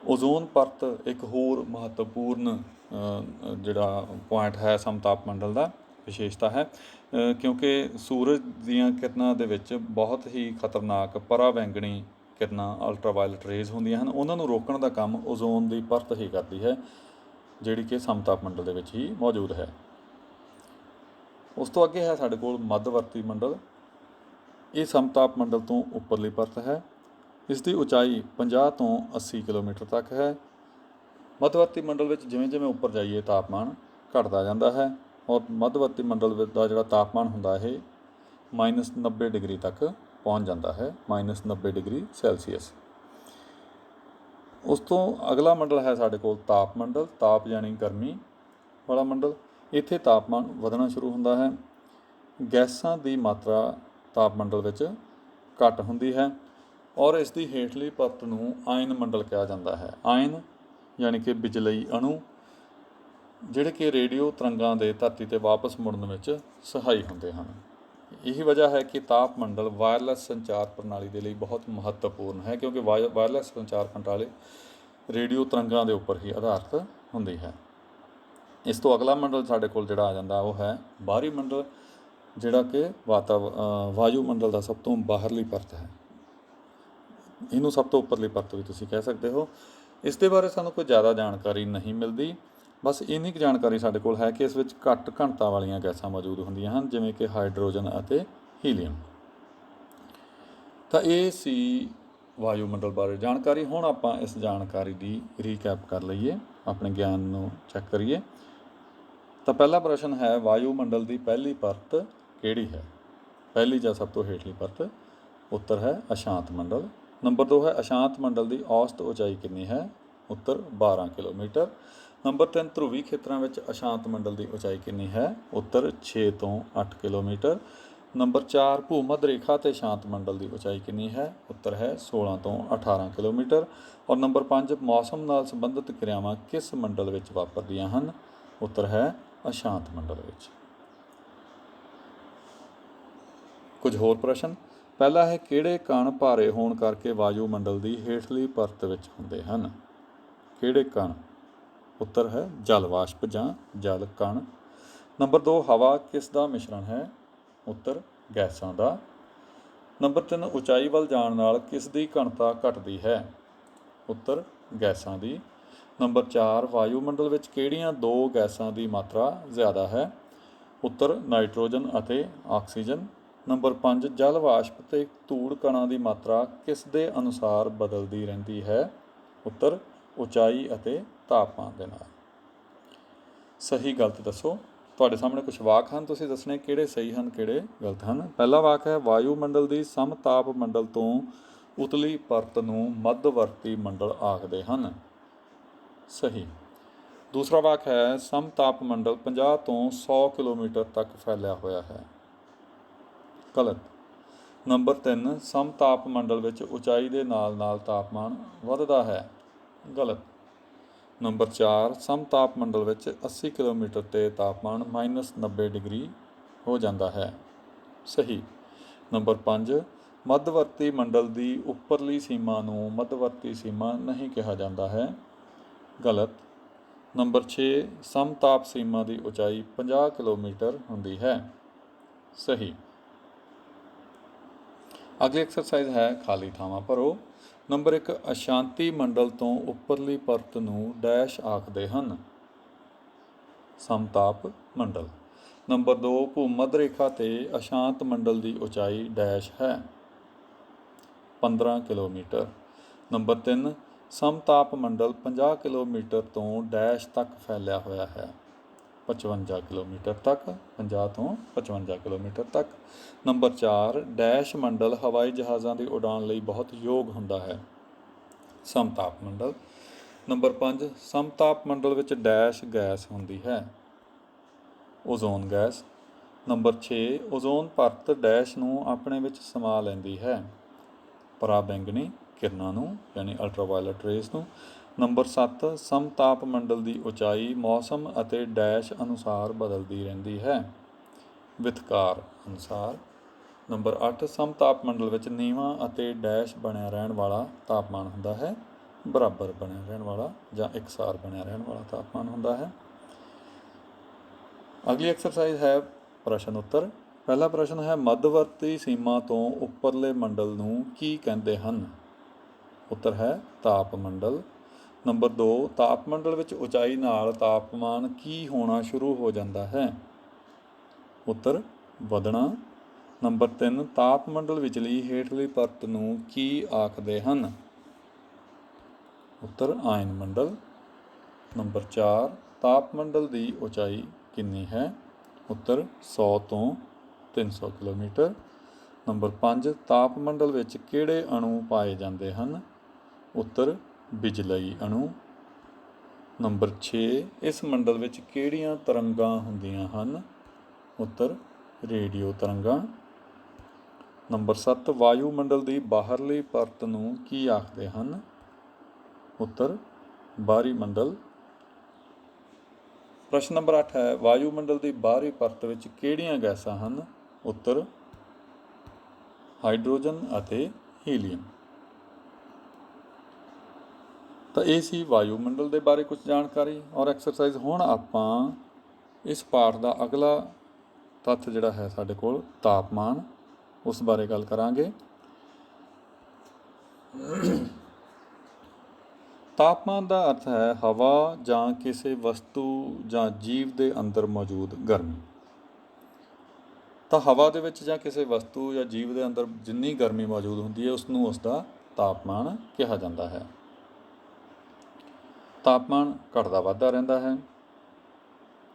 ਓਜ਼ੋਨ ਪਰਤ ਇੱਕ ਹੋਰ ਮਹੱਤਵਪੂਰਨ ਜਿਹੜਾ ਪੁਆਇੰਟ ਹੈ ਸਮਤਾਪ ਮੰਡਲ ਦਾ, ਵਿਸ਼ੇਸ਼ਤਾ ਹੈ, ਕਿਉਂਕਿ ਸੂਰਜ ਦੀਆਂ ਕਿਰਨਾਂ ਦੇ ਵਿੱਚ ਬਹੁਤ ਹੀ ਖਤਰਨਾਕ ਪਰਾਬੈਂਗਣੀ ਕਿਰਨਾਂ ਅਲਟਰਾਵਾਇਲਟ ਰੇਜ਼ ਹੁੰਦੀਆਂ ਹਨ। ਉਹਨਾਂ ਨੂੰ ਰੋਕਣ ਦਾ ਕੰਮ ਓਜ਼ੋਨ ਦੀ ਪਰਤ ਹੀ ਕਰਦੀ ਹੈ, ਜਿਹੜੀ ਕਿ ਸਮਤਾਪ ਮੰਡਲ ਦੇ ਵਿੱਚ ਹੀ ਮੌਜੂਦ ਹੈ। ਉਸ ਤੋਂ ਅੱਗੇ ਹੈ ਸਾਡੇ ਕੋਲ ਮੱਧਵਰਤੀ ਮੰਡਲ। ਇਹ ਸਮਤਾਪ ਮੰਡਲ ਤੋਂ ਉੱਪਰਲੀ ਪਰਤ ਹੈ। ਇਸ ਦੀ ਉਚਾਈ 50 ਤੋਂ 80 ਕਿਲੋਮੀਟਰ ਤੱਕ ਹੈ। ਮੱਧਵਰਤੀ ਮੰਡਲ ਵਿੱਚ ਜਿਵੇਂ ਜਿਵੇਂ ਉੱਪਰ ਜਾਈਏ ਤਾਪਮਾਨ ਘਟਦਾ ਜਾਂਦਾ ਹੈ ਔਰ ਮੱਧਵਰਤੀ ਮੰਡਲ ਦਾ ਜਿਹੜਾ ਤਾਪਮਾਨ ਹੁੰਦਾ ਇਹ -90 ਡਿਗਰੀ ਤੱਕ ਪਹੁੰਚ ਜਾਂਦਾ ਹੈ, -90 ਡਿਗਰੀ ਸੈਲਸੀਅਸ। ਉਸ ਤੋਂ ਅਗਲਾ ਮੰਡਲ ਹੈ ਸਾਡੇ ਕੋਲ ਤਾਪ ਮੰਡਲ। ਤਾਪ ਯਾਨੀ ਗਰਮੀ ਵਾਲਾ ਮੰਡਲ। ਇੱਥੇ ਤਾਪਮਾਨ ਵਧਣਾ ਸ਼ੁਰੂ ਹੁੰਦਾ ਹੈ। ਗੈਸਾਂ ਦੀ ਮਾਤਰਾ ਤਾਪ ਮੰਡਲ ਵਿੱਚ ਘੱਟ ਹੁੰਦੀ ਹੈ ਔਰ ਇਸ ਦੀ ਹੇਠਲੀ ਪਰਤ ਨੂੰ ਆਇਨ ਮੰਡਲ ਕਿਹਾ ਜਾਂਦਾ ਹੈ। ਆਇਨ ਯਾਨੀ ਕਿ ਬਿਜਲਈ ਅਣੂ, ਜਿਹੜੇ ਕਿ ਰੇਡੀਓ ਤਰੰਗਾਂ ਦੇ ਧਰਤੀ 'ਤੇ ਵਾਪਸ ਮੁੜਨ ਵਿੱਚ ਸਹਾਈ ਹੁੰਦੇ ਹਨ। ਇਹੀ ਵਜ੍ਹਾ ਹੈ ਕਿ ਤਾਪ ਮੰਡਲ ਵਾਇਰਲੈਸ ਸੰਚਾਰ ਪ੍ਰਣਾਲੀ ਦੇ ਲਈ ਬਹੁਤ ਮਹੱਤਵਪੂਰਨ ਹੈ, ਕਿਉਂਕਿ ਵਾਇਰਲੈਸ ਸੰਚਾਰ ਪ੍ਰਣਾਲੀ ਰੇਡੀਓ ਤਰੰਗਾਂ ਦੇ ਉੱਪਰ ਹੀ ਆਧਾਰਿਤ ਹੁੰਦੀ ਹੈ। ਇਸ ਤੋਂ ਅਗਲਾ ਮੰਡਲ ਸਾਡੇ ਕੋਲ ਜਿਹੜਾ ਆ ਜਾਂਦਾ ਉਹ ਹੈ ਬਾਹਰੀ ਮੰਡਲ, ਜਿਹੜਾ ਕਿ ਵਾਯੂਮੰਡਲ ਦਾ ਸਭ ਤੋਂ ਬਾਹਰਲੀ ਪਰਤ ਹੈ। ਇਹਨੂੰ ਸਭ ਤੋਂ ਉੱਪਰਲੀ ਪਰਤ ਵੀ ਤੁਸੀਂ ਕਹਿ ਸਕਦੇ ਹੋ। ਇਸ ਦੇ ਬਾਰੇ ਸਾਨੂੰ ਕੋਈ ਜ਼ਿਆਦਾ ਜਾਣਕਾਰੀ ਨਹੀਂ ਮਿਲਦੀ। ਬਸ ਇੰਨੀ ਕੁ ਜਾਣਕਾਰੀ ਸਾਡੇ ਕੋਲ ਹੈ ਕਿ ਇਸ ਵਿੱਚ ਘੱਟ ਘਣਤਾ ਵਾਲੀਆਂ ਗੈਸਾਂ ਮੌਜੂਦ ਹੁੰਦੀਆਂ ਹਨ, ਜਿਵੇਂ ਕਿ ਹਾਈਡਰੋਜਨ ਅਤੇ ਹੀਲੀਅਮ। ਤਾਂ ਇਹ ਸੀ ਵਾਯੂਮੰਡਲ ਬਾਰੇ ਜਾਣਕਾਰੀ। ਹੁਣ ਆਪਾਂ ਇਸ ਜਾਣਕਾਰੀ ਦੀ ਰੀਕੈਪ ਕਰ ਲਈਏ, ਆਪਣੇ ਗਿਆਨ ਨੂੰ ਚੈੱਕ ਕਰੀਏ। ਤਾਂ ਪਹਿਲਾ ਪ੍ਰਸ਼ਨ ਹੈ, ਵਾਯੂਮੰਡਲ ਦੀ ਪਹਿਲੀ ਪਰਤ ਕਿਹੜੀ ਹੈ? ਪਹਿਲੀ ਜਾਂ ਸਭ ਤੋਂ ਹੇਠਲੀ ਪਰਤ? ਉੱਤਰ ਹੈ ਅਸ਼ਾਂਤ ਮੰਡਲ। ਨੰਬਰ 2 ਹੈ, ਅਸ਼ਾਂਤ ਮੰਡਲ ਦੀ ਔਸਤ ਉਚਾਈ ਕਿੰਨੀ ਹੈ? ਉੱਤਰ 12 ਕਿਲੋਮੀਟਰ। ਨੰਬਰ 3, ਧਰੁਵੀ ਖੇਤਰਾਂ ਵਿੱਚ ਅਸ਼ਾਂਤ ਮੰਡਲ ਦੀ ਉਚਾਈ ਕਿੰਨੀ ਹੈ? ਉੱਤਰ 6 ਤੋਂ 8 ਕਿਲੋਮੀਟਰ। ਨੰਬਰ 4, ਭੂ ਮੱਧ ਰੇਖਾ ਅਤੇ ਸ਼ਾਂਤ ਮੰਡਲ ਦੀ ਉਚਾਈ ਕਿੰਨੀ ਹੈ? ਉੱਤਰ ਹੈ 16 ਤੋਂ 18 ਕਿਲੋਮੀਟਰ। ਔਰ ਨੰਬਰ 5, ਮੌਸਮ ਨਾਲ ਸੰਬੰਧਿਤ ਕਿਰਿਆਵਾਂ ਕਿਸ ਮੰਡਲ ਵਿੱਚ ਵਾਪਰਦੀਆਂ ਹਨ? ਉੱਤਰ ਹੈ ਅਸ਼ਾਂਤ ਮੰਡਲ ਵਿੱਚ। ਕੁਝ ਹੋਰ ਪ੍ਰਸ਼ਨ। ਪਹਿਲਾ ਹੈ, ਕਿਹੜੇ ਕਣ ਭਾਰੇ ਹੋਣ ਕਰਕੇ ਵਾਯੂਮੰਡਲ ਦੀ ਹੇਠਲੀ ਪਰਤ ਵਿੱਚ ਹੁੰਦੇ ਹਨ? ਕਿਹੜੇ ਕਣ? ਉੱਤਰ ਹੈ ਜਲ ਵਾਸ਼ਪ ਜਾਂ ਜਲ ਕਣ। ਨੰਬਰ 2, ਹਵਾ ਕਿਸ ਦਾ ਮਿਸ਼ਰਣ ਹੈ? ਉੱਤਰ ਗੈਸਾਂ ਦਾ। ਨੰਬਰ 3, ਉਚਾਈ ਵੱਲ ਜਾਣ ਨਾਲ ਕਿਸ ਦੀ ਘਣਤਾ ਘਟਦੀ ਹੈ? ਉੱਤਰ ਗੈਸਾਂ ਦੀ। ਨੰਬਰ 4, ਵਾਯੂਮੰਡਲ ਵਿੱਚ ਕਿਹੜੀਆਂ ਦੋ ਗੈਸਾਂ ਦੀ ਮਾਤਰਾ ਜ਼ਿਆਦਾ ਹੈ? ਉੱਤਰ ਨਾਈਟ੍ਰੋਜਨ ਅਤੇ ਆਕਸੀਜਨ। ਨੰਬਰ 5, ਜਲ ਵਾਸ਼ਪ ਅਤੇ ਧੂੜ ਕਣਾਂ ਦੀ ਮਾਤਰਾ ਕਿਸ ਦੇ ਅਨੁਸਾਰ ਬਦਲਦੀ ਰਹਿੰਦੀ ਹੈ? ਉੱਤਰ ਉਚਾਈ ਅਤੇ ਤਾਪਮਾਨ ਦੇ ਨਾਲ। ਸਹੀ ਗਲਤ ਦੱਸੋ। ਤੁਹਾਡੇ ਸਾਹਮਣੇ ਕੁਝ ਵਾਕ ਹਨ, ਤੁਸੀਂ ਦੱਸਣੇ ਕਿਹੜੇ ਸਹੀ ਹਨ ਕਿਹੜੇ ਗਲਤ ਹਨ। ਪਹਿਲਾ ਵਾਕ ਹੈ, ਵਾਯੂਮੰਡਲ ਦੀ ਸਮਤਾਪ ਮੰਡਲ ਤੋਂ ਉਤਲੀ ਪਰਤ ਨੂੰ ਮੱਧਵਰਤੀ ਮੰਡਲ ਆਖਦੇ ਹਨ। ਸਹੀ। ਦੂਸਰਾ ਵਾਕ ਹੈ, ਸਮਤਾਪ ਮੰਡਲ 50 ਤੋਂ 100 ਕਿਲੋਮੀਟਰ ਤੱਕ ਫੈਲਿਆ ਹੋਇਆ ਹੈ। ਗਲਤ। ਨੰਬਰ 3, ਸਮਤਾਪ ਮੰਡਲ ਵਿੱਚ ਉਚਾਈ ਦੇ ਨਾਲ ਨਾਲ ਤਾਪਮਾਨ ਵੱਧਦਾ ਹੈ। ਗਲਤ। ਨੰਬਰ 4, ਸਮਤਾਪ ਮੰਡਲ ਵਿੱਚ 80 ਕਿਲੋਮੀਟਰ 'ਤੇ ਤਾਪਮਾਨ -90 ਡਿਗਰੀ ਹੋ ਜਾਂਦਾ ਹੈ। ਸਹੀ। ਨੰਬਰ 5, ਮੱਧਵਰਤੀ ਮੰਡਲ ਦੀ ਉੱਪਰਲੀ ਸੀਮਾ ਨੂੰ ਮੱਧਵਰਤੀ ਸੀਮਾ ਨਹੀਂ ਕਿਹਾ ਜਾਂਦਾ ਹੈ। ਗਲਤ। ਨੰਬਰ 6, ਸਮਤਾਪ ਸੀਮਾ ਦੀ ਉਚਾਈ 50 ਕਿਲੋਮੀਟਰ ਹੁੰਦੀ ਹੈ। ਸਹੀ। ਅਗਲੀ ਐਕਸਰਸਾਈਜ਼ ਹੈ ਖਾਲੀ ਥਾਵਾਂ ਭਰੋ। ਨੰਬਰ 1, ਅਸ਼ਾਂਤੀ ਮੰਡਲ ਤੋਂ ਉੱਪਰਲੀ ਪਰਤ ਨੂੰ ਡੈਸ਼ ਆਖਦੇ ਹਨ। ਸਮਤਾਪ ਮੰਡਲ। ਨੰਬਰ 2, ਭੂਮੱਧ ਰੇਖਾ 'ਤੇ ਅਸ਼ਾਂਤ ਮੰਡਲ ਦੀ ਉਚਾਈ ਡੈਸ਼ ਹੈ 15 ਕਿਲੋਮੀਟਰ। ਨੰਬਰ 3, ਸਮਤਾਪ ਮੰਡਲ 50 ਕਿਲੋਮੀਟਰ ਤੋਂ ਡੈਸ਼ ਤੱਕ ਫੈਲਿਆ ਹੋਇਆ ਹੈ 55 ਕਿਲੋਮੀਟਰ ਤੱਕ, 50 ਤੋਂ 55 ਕਿਲੋਮੀਟਰ ਤੱਕ। ਨੰਬਰ 4, ਡੈਸ਼ ਮੰਡਲ ਹਵਾਈ ਜਹਾਜ਼ਾਂ ਦੀ ਉਡਾਣ ਲਈ ਬਹੁਤ ਯੋਗ ਹੁੰਦਾ ਹੈ। ਸਮਤਾਪ ਮੰਡਲ। ਨੰਬਰ 5, ਸਮਤਾਪ ਮੰਡਲ ਵਿੱਚ ਡੈਸ਼ ਗੈਸ ਹੁੰਦੀ ਹੈ। Ozone gas. ਨੰਬਰ 6, ਓਜ਼ੋਨ ਪਰਤ ਡੈਸ਼ ਨੂੰ ਆਪਣੇ ਵਿੱਚ ਸਮਾ ਲੈਂਦੀ ਹੈ। ਪਰਾਬੈਂਗਨੀ ਕਿਰਨਾਂ ਨੂੰ, ਯਾਨੀ ਅਲਟਰਾਵਾਇਲਟ ਰੇਜ਼ ਨੂੰ। ਨੰਬਰ 7, ਸਮਤਾਪ ਮੰਡਲ ਦੀ ਉਚਾਈ ਮੌਸਮ ਅਤੇ ਡੈਸ਼ ਅਨੁਸਾਰ ਬਦਲਦੀ ਰਹਿੰਦੀ ਹੈ। ਵਿਤਕਾਰ ਅਨੁਸਾਰ। ਨੰਬਰ 8, ਸਮਤਾਪ ਮੰਡਲ ਵਿੱਚ ਨੀਵਾਂ ਅਤੇ ਡੈਸ਼ ਬਣਿਆ ਰਹਿਣ ਵਾਲਾ ਤਾਪਮਾਨ ਹੁੰਦਾ ਹੈ। ਬਰਾਬਰ ਬਣਿਆ ਰਹਿਣ ਵਾਲਾ ਜਾਂ ਇਕਸਾਰ ਬਣਿਆ ਰਹਿਣ ਵਾਲਾ ਤਾਪਮਾਨ ਹੁੰਦਾ ਹੈ। ਅਗਲੀ ਐਕਸਰਸਾਈਜ਼ ਹੈ ਪ੍ਰਸ਼ਨ ਉੱਤਰ। ਪਹਿਲਾ ਪ੍ਰਸ਼ਨ ਹੈ, ਮੱਧਵਰਤੀ ਸੀਮਾ ਤੋਂ ਉੱਪਰਲੇ ਮੰਡਲ ਨੂੰ ਕੀ ਕਹਿੰਦੇ ਹਨ? ਉੱਤਰ ਹੈ ਤਾਪ ਮੰਡਲ। ਨੰਬਰ 2, ਤਾਪ ਮੰਡਲ ਵਿੱਚ ਉਚਾਈ ਨਾਲ ਤਾਪਮਾਨ ਕੀ ਹੋਣਾ ਸ਼ੁਰੂ ਹੋ ਜਾਂਦਾ ਹੈ? ਉੱਤਰ ਵਧਣਾ। ਨੰਬਰ 3, ਤਾਪ ਮੰਡਲ ਵਿਚਲੀ ਹੇਠਲੀ ਪਰਤ ਨੂੰ ਕੀ ਆਖਦੇ ਹਨ? ਉੱਤਰ ਆਇਨ ਮੰਡਲ। ਨੰਬਰ 4, ਤਾਪ ਮੰਡਲ ਦੀ ਉਚਾਈ ਕਿੰਨੀ ਹੈ? ਉੱਤਰ 100 ਤੋਂ 300 ਕਿਲੋਮੀਟਰ। ਨੰਬਰ 5, ਤਾਪ ਮੰਡਲ ਵਿੱਚ ਕਿਹੜੇ ਅਣੂ ਪਾਏ ਜਾਂਦੇ ਹਨ? ਉੱਤਰ ਬਿਜਲਈ ਅਣੂ। ਨੰਬਰ 6, ਇਸ ਮੰਡਲ ਵਿੱਚ ਕਿਹੜੀਆਂ ਤਰੰਗਾਂ ਹੁੰਦੀਆਂ ਹਨ? ਉੱਤਰ ਰੇਡੀਓ ਤਰੰਗਾਂ। ਨੰਬਰ 7, ਵਾਯੂਮੰਡਲ ਦੀ ਬਾਹਰਲੀ ਪਰਤ ਨੂੰ ਕੀ ਆਖਦੇ ਹਨ? ਉੱਤਰ ਬਾਹਰੀ ਮੰਡਲ। ਪ੍ਰਸ਼ਨ ਨੰਬਰ 8 ਹੈ, ਵਾਯੂਮੰਡਲ ਦੀ ਬਾਹਰੀ ਪਰਤ ਵਿੱਚ ਕਿਹੜੀਆਂ ਗੈਸਾਂ ਹਨ? ਉੱਤਰ ਹਾਈਡਰੋਜਨ ਅਤੇ ਹੀਲੀਅਮ। ਤਾਂ ਇਹ ਸੀ ਵਾਯੂਮੰਡਲ ਦੇ ਬਾਰੇ ਕੁਝ ਜਾਣਕਾਰੀ ਔਰ ਐਕਸਰਸਾਈਜ਼। ਹੁਣ ਆਪਾਂ ਇਸ ਪਾਠ ਦਾ ਅਗਲਾ ਤੱਥ ਜਿਹੜਾ ਹੈ ਸਾਡੇ ਕੋਲ ਤਾਪਮਾਨ, ਉਸ ਬਾਰੇ ਗੱਲ ਕਰਾਂਗੇ। ਤਾਪਮਾਨ ਦਾ ਅਰਥ ਹੈ ਹਵਾ ਜਾਂ ਕਿਸੇ ਵਸਤੂ ਜਾਂ ਜੀਵ ਦੇ ਅੰਦਰ ਮੌਜੂਦ ਗਰਮੀ। ਤਾਂ ਹਵਾ ਦੇ ਵਿੱਚ ਜਾਂ ਕਿਸੇ ਵਸਤੂ ਜਾਂ ਜੀਵ ਦੇ ਅੰਦਰ ਜਿੰਨੀ ਗਰਮੀ ਮੌਜੂਦ ਹੁੰਦੀ ਹੈ ਉਸ ਨੂੰ ਉਸ ਦਾ ਤਾਪਮਾਨ ਕਿਹਾ ਜਾਂਦਾ ਹੈ। ਤਾਪਮਾਨ ਘਟਦਾ ਵੱਧਦਾ ਰਹਿੰਦਾ ਹੈ।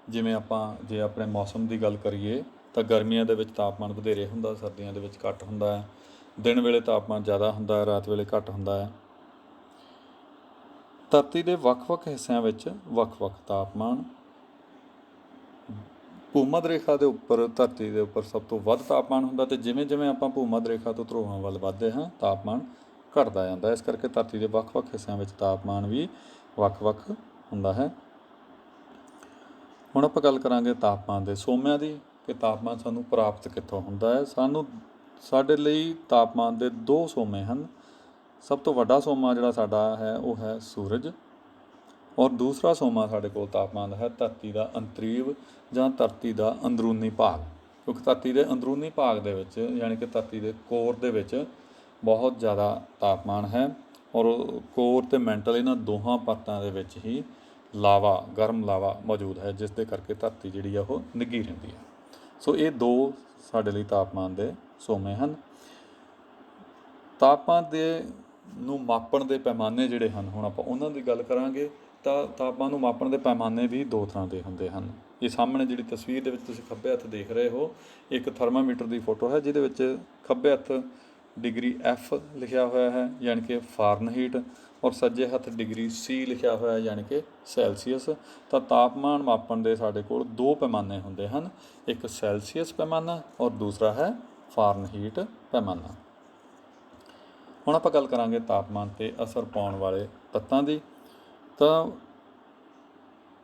ਜਿਵੇਂ ਜੇ ਆਪਣੇ ਮੌਸਮ ਦੀ ਗੱਲ ਕਰੀਏ ਤਾਂ ਗਰਮੀਆਂ ਦੇ ਵਿੱਚ ਤਾਪਮਾਨ ਵਧੇਰੇ ਹੁੰਦਾ, ਸਰਦੀਆਂ ਦੇ ਵਿੱਚ ਘੱਟ ਹੁੰਦਾ ਹੈ। ਦਿਨ ਵੇਲੇ ਤਾਪਮਾਨ ਜ਼ਿਆਦਾ ਹੁੰਦਾ ਹੈ, ਰਾਤ ਵੇਲੇ ਘੱਟ ਹੁੰਦਾ ਹੈ। ਧਰਤੀ ਦੇ ਵੱਖ-ਵੱਖ ਹਿੱਸਿਆਂ ਵਿੱਚ ਵੱਖ-ਵੱਖ ਤਾਪਮਾਨ। ਭੂਮੱਧ ਰੇਖਾ ਦੇ ਉੱਪਰ, ਧਰਤੀ ਦੇ ਉੱਪਰ ਸਭ ਤੋਂ ਵੱਧ ਤਾਪਮਾਨ ਹੁੰਦਾ, ਅਤੇ ਜਿਵੇਂ ਜਿਵੇਂ ਆਪਾਂ ਭੂਮੱਧ ਰੇਖਾ ਤੋਂ ਧਰੁਵਾਂ ਵੱਲ ਵੱਧਦੇ ਹਾਂ ਤਾਪਮਾਨ ਘਟਦਾ ਜਾਂਦਾ। ਇਸ ਕਰਕੇ ਧਰਤੀ ਦੇ ਵੱਖ-ਵੱਖ ਹਿੱਸਿਆਂ ਵਿੱਚ ਤਾਪਮਾਨ ਵੀ ਵੱਖ-ਵੱਖ ਹੁੰਦਾ ਹੈ। ਹੁਣ ਆਪਾਂ ਗੱਲ ਕਰਾਂਗੇ ਤਾਪਮਾਨ ਦੇ ਸੋਮਿਆਂ ਦੀ, ਕਿ ਤਾਪਮਾਨ ਸਾਨੂੰ ਪ੍ਰਾਪਤ ਕਿੱਥੋਂ ਹੁੰਦਾ ਹੈ। ਸਾਡੇ ਲਈ ਤਾਪਮਾਨ ਦੇ 2 ਸੋਮੇ ਹਨ। ਸਭ ਤੋਂ ਵੱਡਾ ਸੋਮਾ ਜਿਹੜਾ ਸਾਡਾ ਹੈ ਉਹ ਹੈ ਸੂਰਜ, ਔਰ ਦੂਸਰਾ ਸੋਮਾ ਸਾਡੇ ਕੋਲ ਤਾਪਮਾਨ ਹੈ ਧਰਤੀ ਦਾ ਅੰਤਰੀਵ ਜਾਂ ਧਰਤੀ ਦਾ ਅੰਦਰੂਨੀ ਭਾਗ। ਕਿਉਂਕਿ ਧਰਤੀ ਦੇ ਅੰਦਰੂਨੀ ਭਾਗ ਦੇ ਵਿੱਚ, ਯਾਨੀ ਕਿ ਧਰਤੀ ਦੇ ਕੋਰ ਦੇ ਵਿੱਚ ਬਹੁਤ ਜ਼ਿਆਦਾ ਤਾਪਮਾਨ ਹੈ, ਔਰ ਕੋਰ ਅਤੇ ਮੈਂਟਲ ਇਹਨਾਂ ਦੋਹਾਂ ਪਰਤਾਂ ਦੇ ਵਿੱਚ ਹੀ ਲਾਵਾ, ਗਰਮ ਲਾਵਾ ਮੌਜੂਦ ਹੈ, ਜਿਸ ਦੇ ਕਰਕੇ ਧਰਤੀ ਜਿਹੜੀ ਆ ਉਹ ਨਿੱਘੀ ਰਹਿੰਦੀ ਹੈ। ਸੋ ਇਹ 2 ਸਾਡੇ ਲਈ ਤਾਪਮਾਨ ਦੇ ਸੋਮੇ ਹਨ। ਤਾਪਮਾਨ ਨੂੰ ਮਾਪਣ ਦੇ ਪੈਮਾਨੇ ਜਿਹੜੇ ਹਨ, ਹੁਣ ਆਪਾਂ ਉਹਨਾਂ ਦੀ ਗੱਲ ਕਰਾਂਗੇ। ਤਾਂ ਤਾਪਮਾਨ ਨੂੰ ਮਾਪਣ ਦੇ ਪੈਮਾਨੇ ਵੀ 2 ਤਰ੍ਹਾਂ ਦੇ ਹੁੰਦੇ ਹਨ। ਇਹ ਸਾਹਮਣੇ ਜਿਹੜੀ ਤਸਵੀਰ ਦੇ ਵਿੱਚ ਤੁਸੀਂ ਖੱਬੇ ਹੱਥ ਦੇਖ ਰਹੇ ਹੋ, ਇੱਕ ਥਰਮਾਮੀਟਰ ਦੀ ਫੋਟੋ ਹੈ, ਜਿਹਦੇ ਵਿੱਚ ਖੱਬੇ ਹੱਥ ਡਿਗਰੀ F ਲਿਖਿਆ ਹੋਇਆ ਹੈ, ਯਾਨੀ ਕਿ ਫਾਰਨਹੀਟ, ਔਰ ਸੱਜੇ ਹੱਥ ਡਿਗਰੀ C ਲਿਖਿਆ ਹੋਇਆ ਹੈ, ਯਾਨੀ ਕਿ ਸੈਲਸੀਅਸ। ਤਾਂ ਤਾਪਮਾਨ ਮਾਪਣ ਦੇ ਸਾਡੇ ਕੋਲ 2 ਪੈਮਾਨੇ ਹੁੰਦੇ ਹਨ, ਇੱਕ ਸੈਲਸੀਅਸ ਪੈਮਾਨਾ ਔਰ ਦੂਸਰਾ ਹੈ ਫਾਰਨਹੀਟ ਪੈਮਾਨਾ। ਹੁਣ ਆਪਾਂ ਗੱਲ ਕਰਾਂਗੇ ਤਾਪਮਾਨ 'ਤੇ ਅਸਰ ਪਾਉਣ ਵਾਲੇ ਤੱਤਾਂ ਦੀ। ਤਾਂ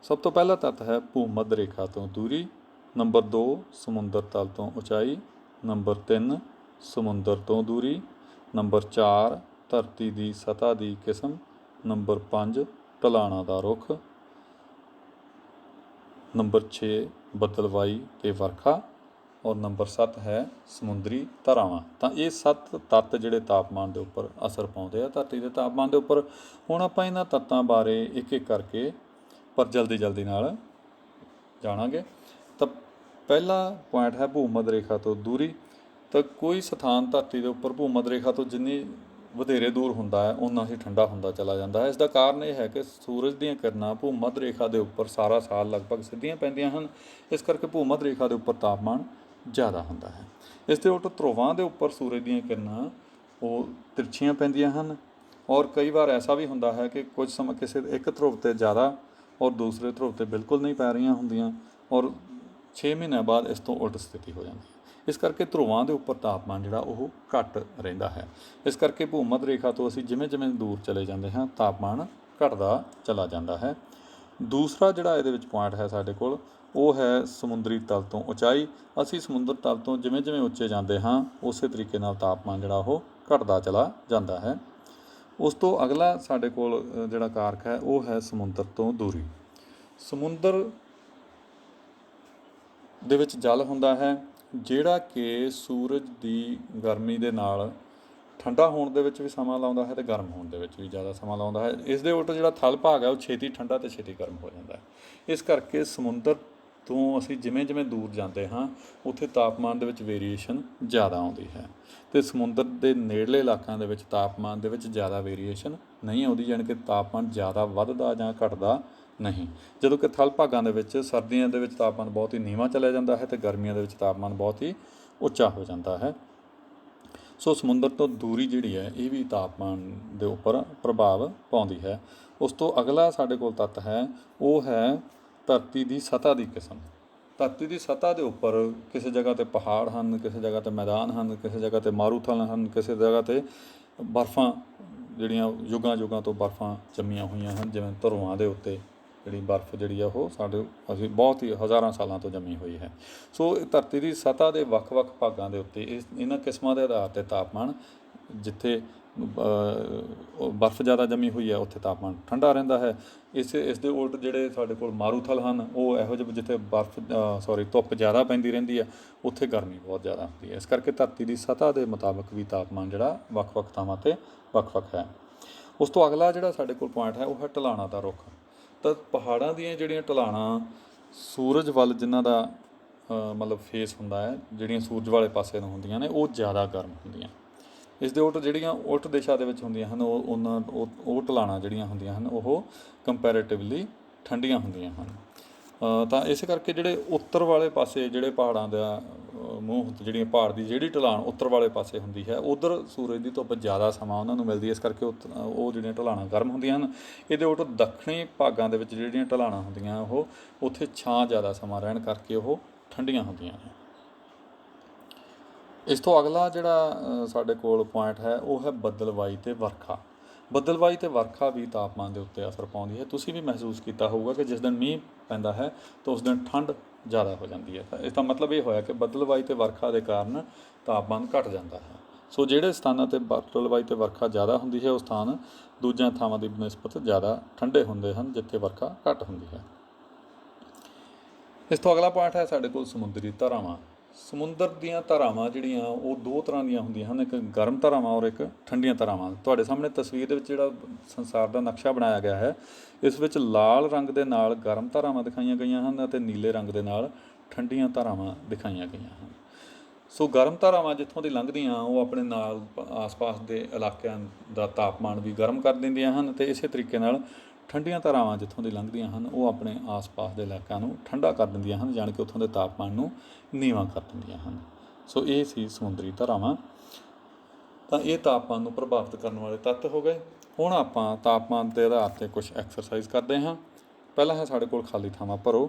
ਸਭ ਤੋਂ ਪਹਿਲਾ ਤੱਤ ਹੈ ਭੂ-ਮੱਧ ਰੇਖਾ ਤੋਂ ਦੂਰੀ। ਨੰਬਰ 2 ਸਮੁੰਦਰ ਤਲ ਤੋਂ ਉਚਾਈ। ਨੰਬਰ 3 ਸਮੁੰਦਰ ਤੋਂ ਦੂਰੀ। ਨੰਬਰ 4 ਧਰਤੀ ਦੀ ਸਤ੍ਹਾ ਦੀ ਕਿਸਮ। ਨੰਬਰ 5 ਢਲਾਣਾਂ ਦਾ ਰੁੱਖ। ਨੰਬਰ 6 ਬੱਦਲਵਾਈ ਅਤੇ ਵਰਖਾ। ਔਰ ਨੰਬਰ 7 ਹੈ ਸਮੁੰਦਰੀ ਧਾਰਾਵਾਂ। ਤਾਂ ਇਹ 7 ਤੱਤ ਜਿਹੜੇ ਤਾਪਮਾਨ ਦੇ ਉੱਪਰ ਅਸਰ ਪਾਉਂਦੇ ਆ, ਧਰਤੀ ਦੇ ਤਾਪਮਾਨ ਦੇ ਉੱਪਰ। ਹੁਣ ਆਪਾਂ ਇਹਨਾਂ ਤੱਤਾਂ ਬਾਰੇ ਇੱਕ ਇੱਕ ਕਰਕੇ ਪਰ ਜਲਦੀ ਨਾਲ ਜਾਣਾਂਗੇ। ਤਾਂ ਪਹਿਲਾ ਪੁਆਇੰਟ ਹੈ ਭੂ-ਮੱਧ ਰੇਖਾ ਤੋਂ ਦੂਰੀ। ਤਾਂ ਕੋਈ ਸਥਾਨ ਧਰਤੀ ਦੇ ਉੱਪਰ ਭੂ-ਮੱਧ ਰੇਖਾ ਤੋਂ ਜਿੰਨੀ ਵਧੇਰੇ ਦੂਰ ਹੁੰਦਾ ਹੈ ਓਨਾ ਹੀ ਠੰਡਾ ਹੁੰਦਾ ਚਲਾ ਜਾਂਦਾ ਹੈ। ਇਸ ਦਾ ਕਾਰਨ ਇਹ ਹੈ ਕਿ ਸੂਰਜ ਦੀਆਂ ਕਿਰਨਾਂ ਭੂ-ਮੱਧ ਰੇਖਾ ਦੇ ਉੱਪਰ ਸਾਰਾ ਸਾਲ ਲਗਭਗ ਸਿੱਧੀਆਂ ਪੈਂਦੀਆਂ ਹਨ। ਇਸ ਕਰਕੇ ਭੂ-ਮੱਧ ਰੇਖਾ ਦੇ ਉੱਪਰ ਤਾਪਮਾਨ ਜ਼ਿਆਦਾ ਹੁੰਦਾ ਹੈ। ਇਸ ਦੇ ਉਲਟ ਧਰੁਵਾਂ ਦੇ ਉੱਪਰ ਸੂਰਜ ਦੀਆਂ ਕਿਰਨਾਂ ਉਹ ਤਿਰਛੀਆਂ ਪੈਂਦੀਆਂ ਹਨ। ਔਰ ਕਈ ਵਾਰ ਐਸਾ ਵੀ ਹੁੰਦਾ ਹੈ ਕਿ ਕੁਝ ਸਮਾਂ ਕਿਸੇ ਇੱਕ ਧਰੁਵ 'ਤੇ ਜ਼ਿਆਦਾ ਔਰ ਦੂਸਰੇ ਧਰੁਵ 'ਤੇ ਬਿਲਕੁਲ ਨਹੀਂ ਪੈ ਰਹੀਆਂ ਹੁੰਦੀਆਂ, ਔਰ 6 ਮਹੀਨਿਆਂ ਬਾਅਦ ਇਸ ਤੋਂ ਉਲਟ ਸਥਿਤੀ ਹੋ ਜਾਂਦੀ ਹੈ। ਇਸ ਕਰਕੇ ਧਰੁਵਾਂ ਦੇ ਉੱਪਰ ਤਾਪਮਾਨ ਜਿਹੜਾ ਉਹ ਘੱਟ ਰਹਿੰਦਾ ਹੈ। ਇਸ ਕਰਕੇ ਭੂ-ਮੱਧ ਰੇਖਾ ਤੋਂ ਅਸੀਂ ਜਿਵੇਂ ਦੂਰ ਚਲੇ ਜਾਂਦੇ ਹਾਂ ਤਾਪਮਾਨ ਘਟਦਾ ਚਲਾ ਜਾਂਦਾ ਹੈ। ਦੂਸਰਾ ਜਿਹੜਾ ਇਹਦੇ ਵਿੱਚ ਪੁਆਇੰਟ ਹੈ ਸਾਡੇ ਕੋਲ, ਉਹ ਹੈ ਸਮੁੰਦਰੀ ਤਲ ਤੋਂ ਉਚਾਈ। ਅਸੀਂ ਸਮੁੰਦਰ ਤਲ ਤੋਂ ਜਿਵੇਂ ਉੱਚੇ ਜਾਂਦੇ ਹਾਂ ਉਸੇ ਤਰੀਕੇ ਨਾਲ ਤਾਪਮਾਨ ਜਿਹੜਾ ਉਹ ਘਟਦਾ ਚਲਾ ਜਾਂਦਾ ਹੈ। ਉਸ ਤੋਂ ਅਗਲਾ ਸਾਡੇ ਕੋਲ ਜਿਹੜਾ ਕਾਰਕ ਹੈ ਉਹ ਹੈ ਸਮੁੰਦਰ ਤੋਂ ਦੂਰੀ। ਸਮੁੰਦਰ ਦੇ ਵਿੱਚ ਜਲ ਹੁੰਦਾ ਹੈ ਜਿਹੜਾ ਕਿ ਸੂਰਜ ਦੀ ਗਰਮੀ ਦੇ ਨਾਲ ਠੰਡਾ ਹੋਣ ਦੇ ਵਿੱਚ ਵੀ ਸਮਾਂ ਲਾਉਂਦਾ ਹੈ ਅਤੇ ਗਰਮ ਹੋਣ ਦੇ ਵਿੱਚ ਵੀ ਜ਼ਿਆਦਾ ਸਮਾਂ ਲਾਉਂਦਾ ਹੈ। ਇਸ ਦੇ ਉਲਟ ਜਿਹੜਾ ਥਲ ਭਾਗ ਹੈ ਉਹ ਛੇਤੀ ਠੰਡਾ ਅਤੇ ਛੇਤੀ ਗਰਮ ਹੋ ਜਾਂਦਾ ਹੈ। ਇਸ ਕਰਕੇ ਸਮੁੰਦਰ ਤੋਂ ਅਸੀਂ ਜਿਵੇਂ ਦੂਰ ਜਾਂਦੇ ਹਾਂ ਉੱਥੇ ਤਾਪਮਾਨ ਦੇ ਵਿੱਚ ਵੇਰੀਏਸ਼ਨ ਜ਼ਿਆਦਾ ਆਉਂਦੀ ਹੈ, ਅਤੇ ਸਮੁੰਦਰ ਦੇ ਨੇੜਲੇ ਇਲਾਕਿਆਂ ਦੇ ਵਿੱਚ ਤਾਪਮਾਨ ਦੇ ਵਿੱਚ ਜ਼ਿਆਦਾ ਵੇਰੀਏਸ਼ਨ ਨਹੀਂ ਆਉਂਦੀ, ਯਾਨੀ ਕਿ ਤਾਪਮਾਨ ਜ਼ਿਆਦਾ ਵੱਧਦਾ ਜਾਂ ਘਟਦਾ ਨਹੀਂ। ਜਦੋਂ ਕਿ ਥਲ ਭਾਗਾਂ ਦੇ ਵਿੱਚ ਸਰਦੀਆਂ ਦੇ ਵਿੱਚ ਤਾਪਮਾਨ ਬਹੁਤ ਹੀ ਨੀਵਾਂ ਚਲਿਆ ਜਾਂਦਾ ਹੈ ਅਤੇ ਗਰਮੀਆਂ ਦੇ ਵਿੱਚ ਤਾਪਮਾਨ ਬਹੁਤ ਹੀ ਉੱਚਾ ਹੋ ਜਾਂਦਾ ਹੈ। ਸੋ ਸਮੁੰਦਰ ਤੋਂ ਦੂਰੀ ਜਿਹੜੀ ਹੈ ਇਹ ਵੀ ਤਾਪਮਾਨ ਦੇ ਉੱਪਰ ਪ੍ਰਭਾਵ ਪਾਉਂਦੀ ਹੈ। ਉਸ ਤੋਂ ਅਗਲਾ ਸਾਡੇ ਕੋਲ ਤੱਤ ਹੈ ਉਹ ਹੈ ਧਰਤੀ ਦੀ ਸਤ੍ਹਾ ਦੀ ਕਿਸਮ। ਧਰਤੀ ਦੀ ਸਤ੍ਹਾ ਦੇ ਉੱਪਰ ਕਿਸੇ ਜਗ੍ਹਾ 'ਤੇ ਪਹਾੜ ਹਨ, ਕਿਸੇ ਜਗ੍ਹਾ 'ਤੇ ਮੈਦਾਨ ਹਨ, ਕਿਸੇ ਜਗ੍ਹਾ 'ਤੇ ਮਾਰੂਥਲ ਹਨ, ਕਿਸੇ ਜਗ੍ਹਾ 'ਤੇ ਬਰਫਾਂ ਜਿਹੜੀਆਂ ਯੁੱਗਾਂ ਤੋਂ ਬਰਫਾਂ ਜੰਮੀਆਂ ਹੋਈਆਂ ਹਨ। ਜਿਵੇਂ ਧਰੁਵਾਂ ਦੇ ਉੱਤੇ ਜਿਹੜੀ ਬਰਫ ਜਿਹੜੀ ਆ ਉਹ ਅਸੀਂ ਬਹੁਤ ਹੀ ਹਜ਼ਾਰਾਂ ਸਾਲਾਂ ਤੋਂ ਜੰਮੀ ਹੋਈ ਹੈ। ਸੋ ਧਰਤੀ ਦੀ ਸਤ੍ਹਾ ਦੇ ਵੱਖ ਭਾਗਾਂ ਦੇ ਉੱਤੇ ਇਹਨਾਂ ਕਿਸਮਾਂ ਦੇ ਆਧਾਰ 'ਤੇ ਤਾਪਮਾਨ, ਜਿੱਥੇ ਬਰਫ ਜ਼ਿਆਦਾ ਜੰਮੀ ਹੋਈ ਹੈ ਉੱਥੇ ਤਾਪਮਾਨ ਠੰਡਾ ਰਹਿੰਦਾ ਹੈ। ਇਸ ਦੇ ਉਲਟ ਜਿਹੜੇ ਸਾਡੇ ਕੋਲ ਮਾਰੂਥਲ ਹਨ ਉਹ ਇਹੋ ਜਿਹੇ ਜਿੱਥੇ ਧੁੱਪ ਜ਼ਿਆਦਾ ਪੈਂਦੀ ਰਹਿੰਦੀ ਹੈ ਉੱਥੇ ਗਰਮੀ ਬਹੁਤ ਜ਼ਿਆਦਾ ਹੁੰਦੀ ਹੈ। ਇਸ ਕਰਕੇ ਧਰਤੀ ਦੀ ਸਤ੍ਹਾ ਦੇ ਮੁਤਾਬਕ ਵੀ ਤਾਪਮਾਨ ਜਿਹੜਾ ਵੱਖ ਥਾਵਾਂ 'ਤੇ ਵੱਖ ਹੈ। ਉਸ ਤੋਂ ਅਗਲਾ ਜਿਹੜਾ ਸਾਡੇ ਕੋਲ ਪੁਆਇੰਟ ਹੈ ਉਹ ਹੈ ਢਲਾਣਾਂ ਦਾ ਰੁੱਖ। ਤਾਂ ਪਹਾੜਾਂ ਦੀਆਂ ਜਿਹੜੀਆਂ ਢਲਾਣਾਂ ਸੂਰਜ ਵੱਲ ਜਿਨ੍ਹਾਂ ਦਾ ਮਤਲਬ ਫੇਸ ਹੁੰਦਾ ਹੈ, ਜਿਹੜੀਆਂ ਸੂਰਜ ਵਾਲੇ ਪਾਸੇ ਨੂੰ ਹੁੰਦੀਆਂ ਨੇ ਉਹ ਜ਼ਿਆਦਾ ਗਰਮ ਹੁੰਦੀਆਂ। ਇਸ ਦੇ ਉਲਟ ਜਿਹੜੀਆਂ ਉਲਟ ਦਿਸ਼ਾ ਦੇ ਵਿੱਚ ਹੁੰਦੀਆਂ ਹਨ ਉਹ ਢਲਾਣਾਂ ਜਿਹੜੀਆਂ ਹੁੰਦੀਆਂ ਹਨ ਉਹ ਕੰਪੈਰੇਟਿਵਲੀ ਠੰਡੀਆਂ ਹੁੰਦੀਆਂ ਹਨ। ਤਾਂ ਇਸ ਕਰਕੇ ਜਿਹੜੇ ਉੱਤਰ ਵਾਲੇ ਪਾਸੇ ਜਿਹੜੇ ਪਹਾੜਾਂ ਦਾ ਮੂੰਹ ਜਿਹੜੀਆਂ ਪਹਾੜ ਦੀ ਜਿਹੜੀ ਢਲਾਣ ਉੱਤਰ ਵਾਲੇ ਪਾਸੇ ਹੁੰਦੀ ਹੈ ਉੱਧਰ ਸੂਰਜ ਦੀ ਧੁੱਪ ਜ਼ਿਆਦਾ ਸਮਾਂ ਉਹਨਾਂ ਨੂੰ ਮਿਲਦੀ ਹੈ। ਇਸ ਕਰਕੇ ਉਹ ਜਿਹੜੀਆਂ ਢਲਾਣਾਂ ਗਰਮ ਹੁੰਦੀਆਂ ਹਨ। ਇਹਦੇ ਉਲਟ ਦੱਖਣੀ ਭਾਗਾਂ ਦੇ ਵਿੱਚ ਜਿਹੜੀਆਂ ਢਲਾਣਾਂ ਹੁੰਦੀਆਂ ਉਹ ਉੱਥੇ ਛਾਂ ਜ਼ਿਆਦਾ ਸਮਾਂ ਰਹਿਣ ਕਰਕੇ ਉਹ ਠੰਡੀਆਂ ਹੁੰਦੀਆਂ ਨੇ। ਇਸ ਤੋਂ ਅਗਲਾ ਜਿਹੜਾ ਸਾਡੇ ਕੋਲ ਪੁਆਇੰਟ ਹੈ ਉਹ ਹੈ ਬੱਦਲਵਾਈ ਅਤੇ ਵਰਖਾ। ਬੱਦਲਵਾਈ ਅਤੇ ਵਰਖਾ ਵੀ ਤਾਪਮਾਨ ਦੇ ਉੱਤੇ ਅਸਰ ਪਾਉਂਦੀ ਹੈ। ਤੁਸੀਂ ਵੀ ਮਹਿਸੂਸ ਕੀਤਾ ਹੋਊਗਾ ਕਿ ਜਿਸ ਦਿਨ ਮੀਂਹ ਪੈਂਦਾ ਹੈ ਤਾਂ ਉਸ ਦਿਨ ਠੰਡ ਜ਼ਿਆਦਾ ਹੋ ਜਾਂਦੀ ਹੈ। ਤਾਂ ਇਸ ਦਾ ਮਤਲਬ ਇਹ ਹੋਇਆ ਕਿ ਬੱਦਲਵਾਈ ਅਤੇ ਵਰਖਾ ਦੇ ਕਾਰਨ ਤਾਪਮਾਨ ਘਟ ਜਾਂਦਾ ਹੈ। ਸੋ ਜਿਹੜੇ ਸਥਾਨਾਂ 'ਤੇ ਬੱਦਲਵਾਈ ਅਤੇ ਵਰਖਾ ਜ਼ਿਆਦਾ ਹੁੰਦੀ ਹੈ ਉਹ ਸਥਾਨ ਦੂਜੀਆਂ ਥਾਵਾਂ ਦੀ ਨਿਸਬਤ ਜ਼ਿਆਦਾ ਠੰਡੇ ਹੁੰਦੇ ਹਨ ਜਿੱਥੇ ਵਰਖਾ ਘੱਟ ਹੁੰਦੀ ਹੈ। ਇਸ ਤੋਂ ਅਗਲਾ ਪੁਆਇੰਟ ਹੈ ਸਾਡੇ ਕੋਲ ਸਮੁੰਦਰੀ ਧਾਰਾਵਾਂ। ਸਮੁੰਦਰ ਦੀਆਂ ਧਾਰਾਵਾਂ ਜਿਹੜੀਆਂ ਉਹ ਦੋ ਤਰ੍ਹਾਂ ਦੀਆਂ ਹੁੰਦੀਆਂ ਹਨ, ਇੱਕ ਗਰਮ ਧਾਰਾਵਾਂ ਔਰ ਇੱਕ ਠੰਡੀਆਂ ਧਾਰਾਵਾਂ। ਤੁਹਾਡੇ ਸਾਹਮਣੇ ਤਸਵੀਰ ਦੇ ਵਿੱਚ ਜਿਹੜਾ ਸੰਸਾਰ ਦਾ ਨਕਸ਼ਾ ਬਣਾਇਆ ਗਿਆ ਹੈ ਇਸ ਵਿੱਚ ਲਾਲ ਰੰਗ ਦੇ ਨਾਲ ਗਰਮ ਧਾਰਾਵਾਂ ਦਿਖਾਈਆਂ ਗਈਆਂ ਹਨ ਅਤੇ ਨੀਲੇ ਰੰਗ ਦੇ ਨਾਲ ਠੰਡੀਆਂ ਧਾਰਾਵਾਂ ਦਿਖਾਈਆਂ ਗਈਆਂ ਹਨ। ਸੋ ਗਰਮ ਧਾਰਾਵਾਂ ਜਿੱਥੋਂ ਦੀ ਲੰਘਦੀਆਂ ਉਹ ਆਪਣੇ ਨਾਲ ਆਸ-ਪਾਸ ਦੇ ਇਲਾਕਿਆਂ ਦਾ ਤਾਪਮਾਨ ਵੀ ਗਰਮ ਕਰ ਦਿੰਦੀਆਂ ਹਨ, ਅਤੇ ਇਸੇ ਤਰੀਕੇ ਨਾਲ ਠੰਡੀਆਂ ਧਾਰਾਵਾਂ ਜਿੱਥੋਂ ਦੀ ਲੰਘਦੀਆਂ ਹਨ ਉਹ ਆਪਣੇ ਆਸ-ਪਾਸ ਦੇ ਇਲਾਕਿਆਂ ਨੂੰ ਠੰਡਾ ਕਰ ਦਿੰਦੀਆਂ ਹਨ, ਜਾਣੀ ਕਿ ਉੱਥੋਂ ਦੇ ਤਾਪਮਾਨ ਨੂੰ ਨੀਵਾਂ ਕਰ ਦਿੰਦੀਆਂ ਹਨ। ਸੋ ਇਹ ਸੀ ਸਮੁੰਦਰੀ ਧਾਰਾਵਾਂ। ਤਾਂ ਇਹ ਤਾਪਮਾਨ ਨੂੰ ਪ੍ਰਭਾਵਿਤ ਕਰਨ ਵਾਲੇ ਤੱਤ ਹੋ ਗਏ। ਹੁਣ ਆਪਾਂ ਤਾਪਮਾਨ ਦੇ ਆਧਾਰ 'ਤੇ ਕੁਛ ਐਕਸਰਸਾਈਜ਼ ਕਰਦੇ ਹਾਂ। ਪਹਿਲਾਂ ਹੈ ਸਾਡੇ ਕੋਲ ਖਾਲੀ ਥਾਵਾਂ ਭਰੋ।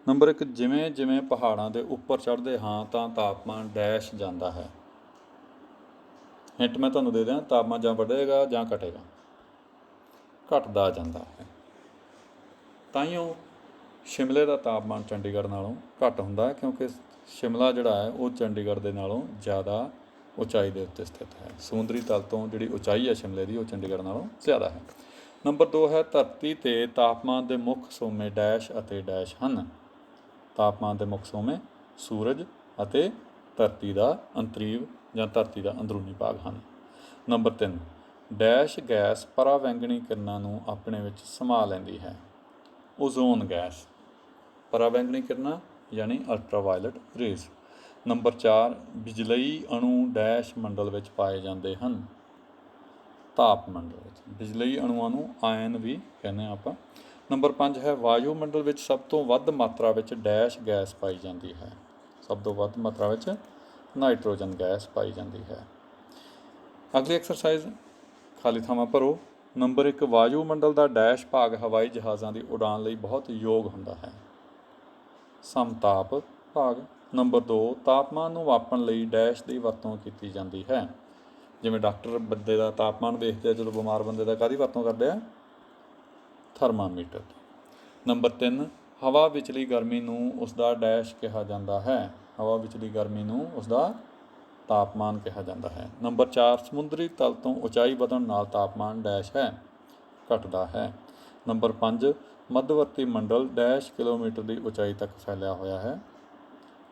ਨੰਬਰ 1, ਜਿਵੇਂ ਪਹਾੜਾਂ ਦੇ ਉੱਪਰ ਚੜ੍ਹਦੇ ਹਾਂ ਤਾਂ ਤਾਪਮਾਨ ਡੈਸ਼ ਜਾਂਦਾ ਹੈ। हिंट मैं तुहानूं दे दियां, तापमान जां बढ़ेगा जां घटेगा, घटदा जांदा है। ताईयों शिमले का तापमान चंडीगढ़ नालों घट हुंदा है, क्योंकि शिमला जिहड़ा है वो चंडीगढ़ दे नालों ज़्यादा उचाई के उत्ते स्थित है। समुद्री तल तो जिहड़ी उचाई है शिमले की, वो चंडीगढ़ नालों ज़्यादा है। नंबर 2 है, धरती ते तापमान के मुख सोमे डैश अते डैश हन। तापमान के मुख सोमे सूरज अते धरती का अंतरीव जां धरती का अंदरूनी भाग हैं। नंबर 3, डैश गैस परावैंगणी किरणां नूं अपने विच समा लैंदी है। ओजोन गैस, परावैंगणी किरणां यानी अल्ट्रावायलट रेज। नंबर 4, बिजलई अणु डैश मंडल विच पाए जाते हैं। ताप मंडल विच बिजलई अणुआं नूं आयन भी कहने आपां। नंबर 5 है, वायुमंडल विच सब तो वध मात्रा विच डैश गैस पाई जाती है। सब तो वध मात्रा विच नाइट्रोजन गैस पाई जाती है। अगली एक्सरसाइज, खाली थावां भरो। नंबर 1, वायुमंडल का डैश भाग हवाई जहाज़ों की उड़ान लई बहुत योग हुंदा है। समताप भाग। नंबर 2, तापमान नूं मापण लई डैश की वरतों की जाती है। जिवें डॉक्टर बंदे का तापमान देखते हैं, जो बीमार बंदे का काहदी वरतों करते हैं? थर्मामीटर। नंबर 3, हवा विचली गर्मी नूं उसका डैश कहा जाता है। हवा विचली गर्मी नूं उसका तापमान कहा जाता है। नंबर 4, समुद्री तल तो उचाई वधण नाल तापमान डैश है, घटदा है। नंबर 5, मध्यवर्ती मंडल डैश किलोमीटर की उचाई तक फैलिया होया है।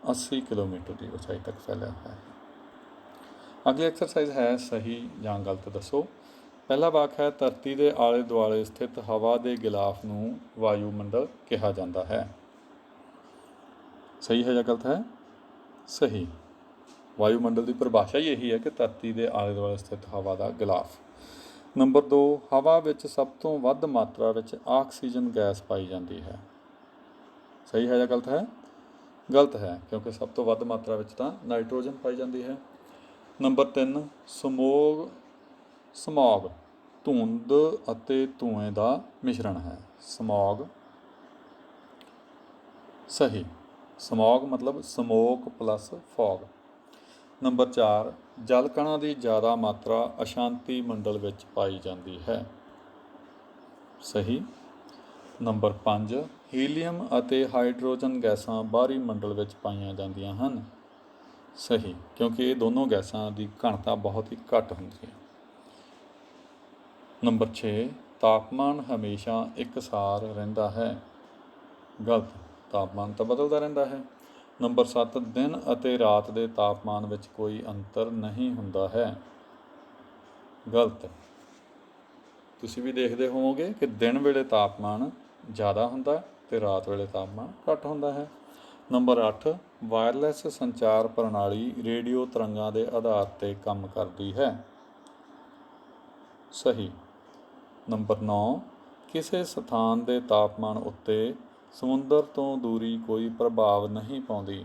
80 किलोमीटर की उचाई तक फैलिया होया है। अगली एक्सरसाइज है, सही जां गलत दसो। पहला वाक है, धरती के आले दुआले स्थित हवा के गिलाफ नूं वायुमंडल कहा जाता है। सही है या गलत है? सही। वायुमंडल की परिभाषा ही यही है कि धरती के आले दुआले स्थित हवा का गिलाफ। नंबर 2, हवा विच सब तो वध मात्रा विच ऑक्सीजन गैस पाई जाती है। सही है या गलत है? गलत है, क्योंकि सब तो वध मात्रा विच तां नाइट्रोजन पाई जाती है। नंबर 3, समॉग धुंध अते धुएं का मिश्रण है। समॉग सही। समॉग मतलब समोक प्लस फॉग। नंबर 4, जल कणां की ज़्यादा मात्रा अशांति मंडल विच पाई जाती है। सही। नंबर 5, हीलीयम अते हाइड्रोजन गैसां बाहरी मंडल विच पाईयां जांदियां हन। सही, क्योंकि ये दोनों गैसां की घनता बहुत ही घट होंदी है। नंबर 6, तापमान हमेशा एकसार रहिंदा है। गलत, तापमान तो बदलता रहता है। नंबर 7, दिन अते रात के तापमान विच कोई अंतर नहीं हुंदा है। गलत, तुसीं भी देखते होवोगे कि दिन वेले तापमान ज़्यादा हुंदा ते रात वेले तापमान घट हुंदा है। नंबर 8, वायरलैस संचार प्रणाली रेडियो तरंगां के आधार पर काम करती है। सही। नंबर 9, किसी स्थान के तापमान उत्ते समुद्र तो दूरी कोई प्रभाव नहीं पाउंदी।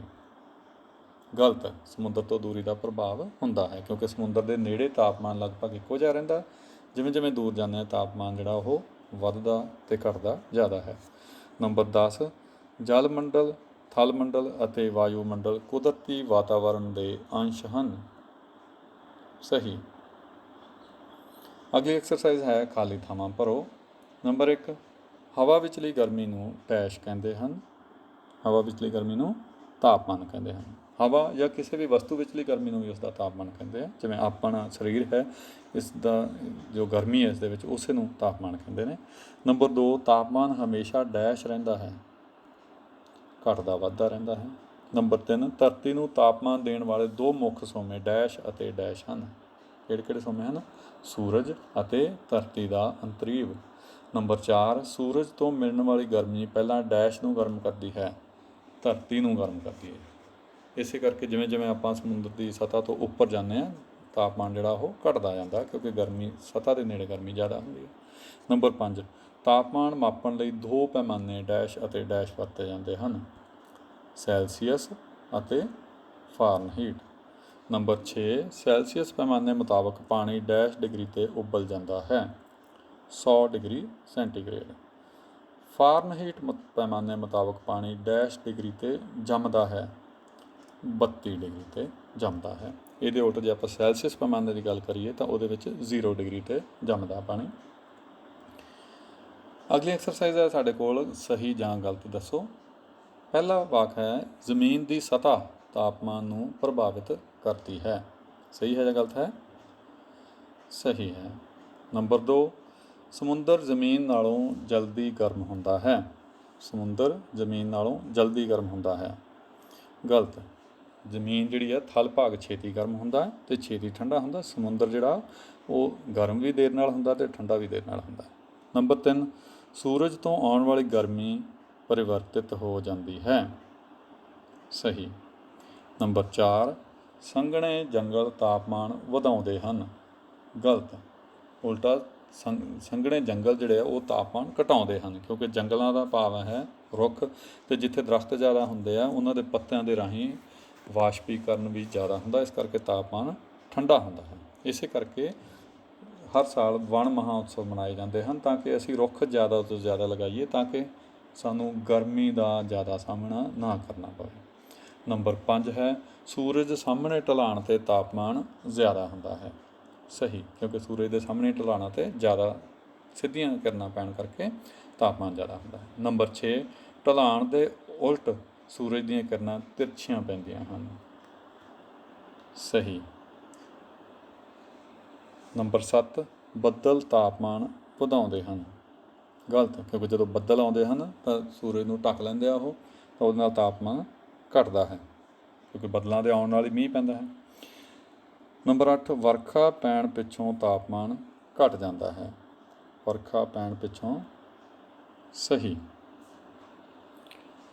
गलत, समुद्र तो दूरी का प्रभाव हुंदा है, क्योंकि समुद्र के नेड़े तापमान लगभग इक्को जिहा रहिंदा। जिवें जिवें दूर जाने तापमान जिहड़ा ओह वधदा ते घटदा ज़्यादा है। नंबर 10, जल मंडल, थल मंडल अते वायुमंडल कुदरती वातावरण के अंश हैं। सही। अगली एक्सरसाइज है, खाली थावां भरो। नंबर 1, हवा विचली गर्मी नूं डैश कहते हैं। हवा विचली गर्मी नूं तापमान कहते हैं। हवा या किसी भी वस्तु विचली गर्मी नूं भी उसका तापमान कहते हैं। जिवें अपना शरीर है, इसका जो गर्मी है इसदे विच उसे नूं तापमान कहते हैं। नंबर 2, तापमान हमेशा डैश रहिंदा है, घटदा वधदा रहिंदा है। नंबर 3, धरती नूं तापमान देण वाले 2 मुख सोमे डैश अते डैश हैं। किहड़े सोमे हैं? सूरज अते धरती का अंतरीव। नंबर 4, सूरज तो मिलण वाली गर्मी पहलां डैश नूं गर्म करती है, धरती नूं गर्म करती है। इसे करके जिवें जिवें आपां समुद्र की सतह तो उपर जाते हैं, तापमान जिहड़ा ओह घटदा जांदा, क्योंकि गर्मी सतह के नेड़े गर्मी ज़्यादा हुंदी है। नंबर 5, तापमान मापण लई 2 पैमाने डैश अते डैश वरते जाते हैं, सैल्सीਅस अते फारनहीट। नंबर 6, सैल्सीਅस पैमाने मुताबक पानी डैश डिग्री ते उबल जाता है, 100 डिग्री सेंटीग्रेड। फारनहीट पैमाने मुताबक पानी डैश डिग्री ते जमदा है, 32 डिग्री ते जमदा है। ਇਹਦੇ ਉਲਟ ਜੇ ਆਪਾਂ ਸੈਲਸੀਅਸ ਪੈਮਾਨੇ ਦੀ ਗੱਲ ਕਰੀਏ ਤਾਂ ਉਹਦੇ ਵਿੱਚ 0 ਡਿਗਰੀ 'ਤੇ ਜੰਮਦਾ ਪਾਣੀ। ਅਗਲੀ ਐਕਸਰਸਾਈਜ਼ ਹੈ ਸਾਡੇ ਕੋਲ ਸਹੀ ਜਾਂ ਗਲਤ ਦੱਸੋ। ਪਹਿਲਾ ਵਾਕ ਹੈ ਜ਼ਮੀਨ ਦੀ ਸਤ੍ਹਾ ਤਾਪਮਾਨ ਨੂੰ ਪ੍ਰਭਾਵਿਤ ਕਰਦੀ ਹੈ। ਸਹੀ ਹੈ ਜਾਂ ਗਲਤ ਹੈ? ਸਹੀ ਹੈ। ਨੰਬਰ 2, ਸਮੁੰਦਰ ਜ਼ਮੀਨ ਨਾਲੋਂ ਜਲਦੀ ਗਰਮ ਹੁੰਦਾ ਹੈ। ਸਮੁੰਦਰ ਜ਼ਮੀਨ ਨਾਲੋਂ ਜਲਦੀ ਗਰਮ ਹੁੰਦਾ ਹੈ। ਗਲਤ। ਜ਼ਮੀਨ ਜਿਹੜੀ ਆ ਥਲ ਭਾਗ ਛੇਤੀ ਗਰਮ ਹੁੰਦਾ ਅਤੇ ਛੇਤੀ ਠੰਡਾ ਹੁੰਦਾ। ਸਮੁੰਦਰ ਜਿਹੜਾ ਉਹ ਗਰਮ ਵੀ ਦੇਰ ਨਾਲ ਹੁੰਦਾ ਅਤੇ ਠੰਡਾ ਵੀ ਦੇਰ ਨਾਲ ਹੁੰਦਾ। ਨੰਬਰ 3, ਸੂਰਜ ਤੋਂ ਆਉਣ ਵਾਲੀ ਗਰਮੀ ਪਰਿਵਰਤਿਤ ਹੋ ਜਾਂਦੀ ਹੈ। ਸਹੀ। ਨੰਬਰ 4, ਸੰਘਣੇ ਜੰਗਲ ਤਾਪਮਾਨ ਵਧਾਉਂਦੇ ਹਨ। ਗਲਤ। ਉਲਟਾ ਸੰਘਣੇ ਜੰਗਲ ਜਿਹੜੇ ਆ ਉਹ ਤਾਪਮਾਨ ਘਟਾਉਂਦੇ ਹਨ, ਕਿਉਂਕਿ ਜੰਗਲਾਂ ਦਾ ਭਾਵ ਹੈ ਰੁੱਖ, ਅਤੇ ਜਿੱਥੇ ਦਰਖਤ ਜ਼ਿਆਦਾ ਹੁੰਦੇ ਆ ਉਹਨਾਂ ਦੇ ਪੱਤਿਆਂ ਦੇ ਰਾਹੀਂ ਵਾਸ਼ਪੀਕਰਨ ਵੀ ਜ਼ਿਆਦਾ ਹੁੰਦਾ, ਇਸ ਕਰਕੇ ਤਾਪਮਾਨ ਠੰਡਾ ਹੁੰਦਾ ਹੈ। ਇਸੇ ਕਰਕੇ ਹਰ ਸਾਲ ਵਣ ਮਹਾਉਤਸਵ ਮਨਾਏ ਜਾਂਦੇ ਹਨ ਤਾਂ ਕਿ ਅਸੀਂ ਰੁੱਖ ਜ਼ਿਆਦਾ ਤੋਂ ਜ਼ਿਆਦਾ ਲਗਾਈਏ ਤਾਂ ਕਿ ਸਾਨੂੰ ਗਰਮੀ ਦਾ ਜ਼ਿਆਦਾ ਸਾਹਮਣਾ ਨਾ ਕਰਨਾ ਪਵੇ। ਨੰਬਰ 5 ਹੈ ਸੂਰਜ ਸਾਹਮਣੇ ਢਲਾਣ 'ਤੇ ਤਾਪਮਾਨ ਜ਼ਿਆਦਾ ਹੁੰਦਾ ਹੈ। ਸਹੀ, ਕਿਉਂਕਿ ਸੂਰਜ ਦੇ ਸਾਹਮਣੇ ਢਲਾਣਾਂ 'ਤੇ ਜ਼ਿਆਦਾ ਸਿੱਧੀਆਂ ਕਿਰਨਾਂ ਪੈਣ ਕਰਕੇ ਤਾਪਮਾਨ ਜ਼ਿਆਦਾ ਹੁੰਦਾ ਹੈ। ਨੰਬਰ 6, ਢਲਾਣ ਦੇ ਉਲਟ ਸੂਰਜ ਦੀਆਂ ਕਿਰਨਾਂ ਤਿਰਛੀਆਂ ਪੈਂਦੀਆਂ ਹਨ। ਸਹੀ। ਨੰਬਰ 7, ਬੱਦਲ ਤਾਪਮਾਨ ਵਧਾਉਂਦੇ ਹਨ। ਗਲਤ, ਕਿਉਂਕਿ ਜਦੋਂ ਬੱਦਲ ਆਉਂਦੇ ਹਨ ਤਾਂ ਸੂਰਜ ਨੂੰ ਢੱਕ ਲੈਂਦੇ ਆ ਉਹ, ਤਾਂ ਉਹਦੇ ਨਾਲ ਤਾਪਮਾਨ ਘਟਦਾ ਹੈ, ਕਿਉਂਕਿ ਬੱਦਲਾਂ ਦੇ ਆਉਣ ਨਾਲ ਹੀ ਮੀਂਹ ਪੈਂਦਾ ਹੈ। ਨੰਬਰ 8, ਵਰਖਾ ਪੈਣ ਪਿੱਛੋਂ ਤਾਪਮਾਨ ਘਟ ਜਾਂਦਾ ਹੈ। ਵਰਖਾ ਪੈਣ ਪਿੱਛੋਂ। ਸਹੀ।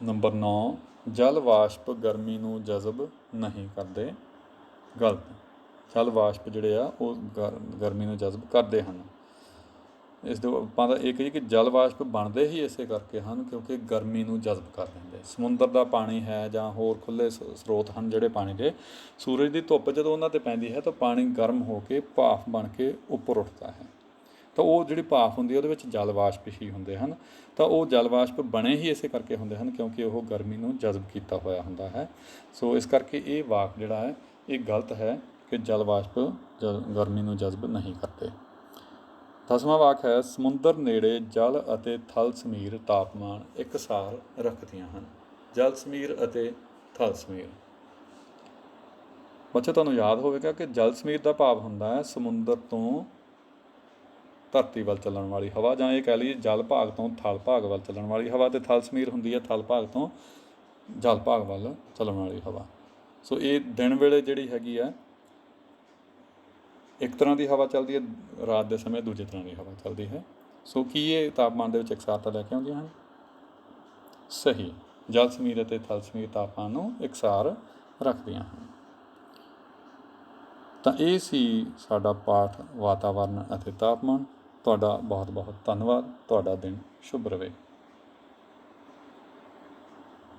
ਨੰਬਰ 9, ਜਲ ਵਾਸ਼ਪ ਗਰਮੀ ਨੂੰ ਜਜ਼ਬ ਨਹੀਂ ਕਰਦੇ। ਗਲਤ। ਜਲ ਵਾਸ਼ਪ ਜਿਹੜੇ ਆ ਉਹ ਗਰਮੀ ਨੂੰ ਜਜ਼ਬ ਕਰਦੇ ਹਨ। ਇਸ ਦੇ ਆਪਾਂ ਦਾ ਇਹ ਕਹੀਏ ਕਿ ਜਲ ਵਾਸ਼ਪ ਬਣਦੇ ਹੀ ਇਸੇ ਕਰਕੇ ਹਨ ਕਿਉਂਕਿ ਗਰਮੀ ਨੂੰ ਜਜ਼ਬ ਕਰ ਦਿੰਦੇ। ਸਮੁੰਦਰ ਦਾ ਪਾਣੀ ਹੈ ਜਾਂ ਹੋਰ ਖੁੱਲ੍ਹੇ ਸਰੋਤ ਹਨ ਜਿਹੜੇ ਪਾਣੀ ਦੇ, ਸੂਰਜ ਦੀ ਧੁੱਪ ਜਦੋਂ ਉਹਨਾਂ 'ਤੇ ਪੈਂਦੀ ਹੈ ਤਾਂ ਪਾਣੀ ਗਰਮ ਹੋ ਕੇ ਭਾਫ਼ ਬਣ ਕੇ ਉੱਪਰ ਉੱਠਦਾ ਹੈ, ਤਾਂ ਉਹ ਜਿਹੜੀ ਭਾਫ਼ ਹੁੰਦੀ ਹੈ ਉਹਦੇ ਵਿੱਚ ਜਲ ਵਾਸ਼ਪ ਹੀ ਹੁੰਦੇ ਹਨ। ਤਾਂ ਉਹ ਜਲ ਵਾਸ਼ਪ ਬਣੇ ਹੀ ਇਸੇ ਕਰਕੇ ਹੁੰਦੇ ਹਨ ਕਿਉਂਕਿ ਉਹ ਗਰਮੀ ਨੂੰ ਜਜ਼ਬ ਕੀਤਾ ਹੋਇਆ ਹੁੰਦਾ ਹੈ। ਸੋ ਇਸ ਕਰਕੇ ਇਹ ਵਾਕ ਜਿਹੜਾ ਹੈ ਇਹ ਗਲਤ ਹੈ ਕਿ ਜਲ ਵਾਸ਼ਪ ਗਰਮੀ ਨੂੰ ਜਜ਼ਬ ਨਹੀਂ ਕਰਦੇ। 10ਵਾਂ ਵਾਕ ਹੈ ਸਮੁੰਦਰ ਨੇੜੇ ਜਲ ਅਤੇ ਥਲ ਸਮੀਰ ਤਾਪਮਾਨ ਇਕਸਾਰ ਰੱਖਦੀਆਂ ਹਨ। ਜਲ ਸਮੀਰ ਅਤੇ ਥਲ ਸਮੀਰ। ਬੱਚੇ ਤੁਹਾਨੂੰ ਯਾਦ ਹੋਵੇਗਾ ਕਿ ਜਲ ਸਮੀਰ ਦਾ ਭਾਵ ਹੁੰਦਾ ਹੈ ਸਮੁੰਦਰ ਤੋਂ ਧਰਤੀ ਵੱਲ ਚੱਲਣ ਵਾਲੀ ਹਵਾ, ਜਾਂ ਇਹ ਕਹਿ ਲਈਏ ਜਲ ਭਾਗ ਤੋਂ ਥਲ ਭਾਗ ਵੱਲ ਚੱਲਣ ਵਾਲੀ ਹਵਾ, ਅਤੇ ਥਲ ਸਮੀਰ ਹੁੰਦੀ ਹੈ ਥਲ ਭਾਗ ਤੋਂ ਜਲ ਭਾਗ ਵੱਲ ਚੱਲਣ ਵਾਲੀ ਹਵਾ। ਸੋ ਇਹ ਦਿਨ ਵੇਲੇ ਜਿਹੜੀ ਹੈਗੀ ਆ ਇੱਕ ਤਰ੍ਹਾਂ ਦੀ ਹਵਾ ਚੱਲਦੀ ਹੈ, ਰਾਤ ਦੇ ਸਮੇਂ ਦੂਜੇ ਤਰ੍ਹਾਂ ਦੀ ਹਵਾ ਚੱਲਦੀ ਹੈ। ਸੋ ਕੀ ਇਹ ਤਾਪਮਾਨ ਦੇ ਵਿੱਚ ਇਕਸਾਰਤਾ ਲੈ ਕੇ ਆਉਂਦੀਆਂ ਹਨ? ਸਹੀ। ਜਲ ਸਮੀਰ ਅਤੇ ਥਲ ਸਮੀਰ ਤਾਪਮਾਨ ਨੂੰ ਇਕਸਾਰ ਰੱਖਦੀਆਂ ਹਨ। ਤਾਂ ਇਹ ਸੀ ਸਾਡਾ ਪਾਠ ਵਾਤਾਵਰਨ ਅਤੇ ਤਾਪਮਾਨ। ਤੁਹਾਡਾ ਬਹੁਤ ਬਹੁਤ ਧੰਨਵਾਦ। ਤੁਹਾਡਾ ਦਿਨ ਸ਼ੁਭ ਰਹੇ।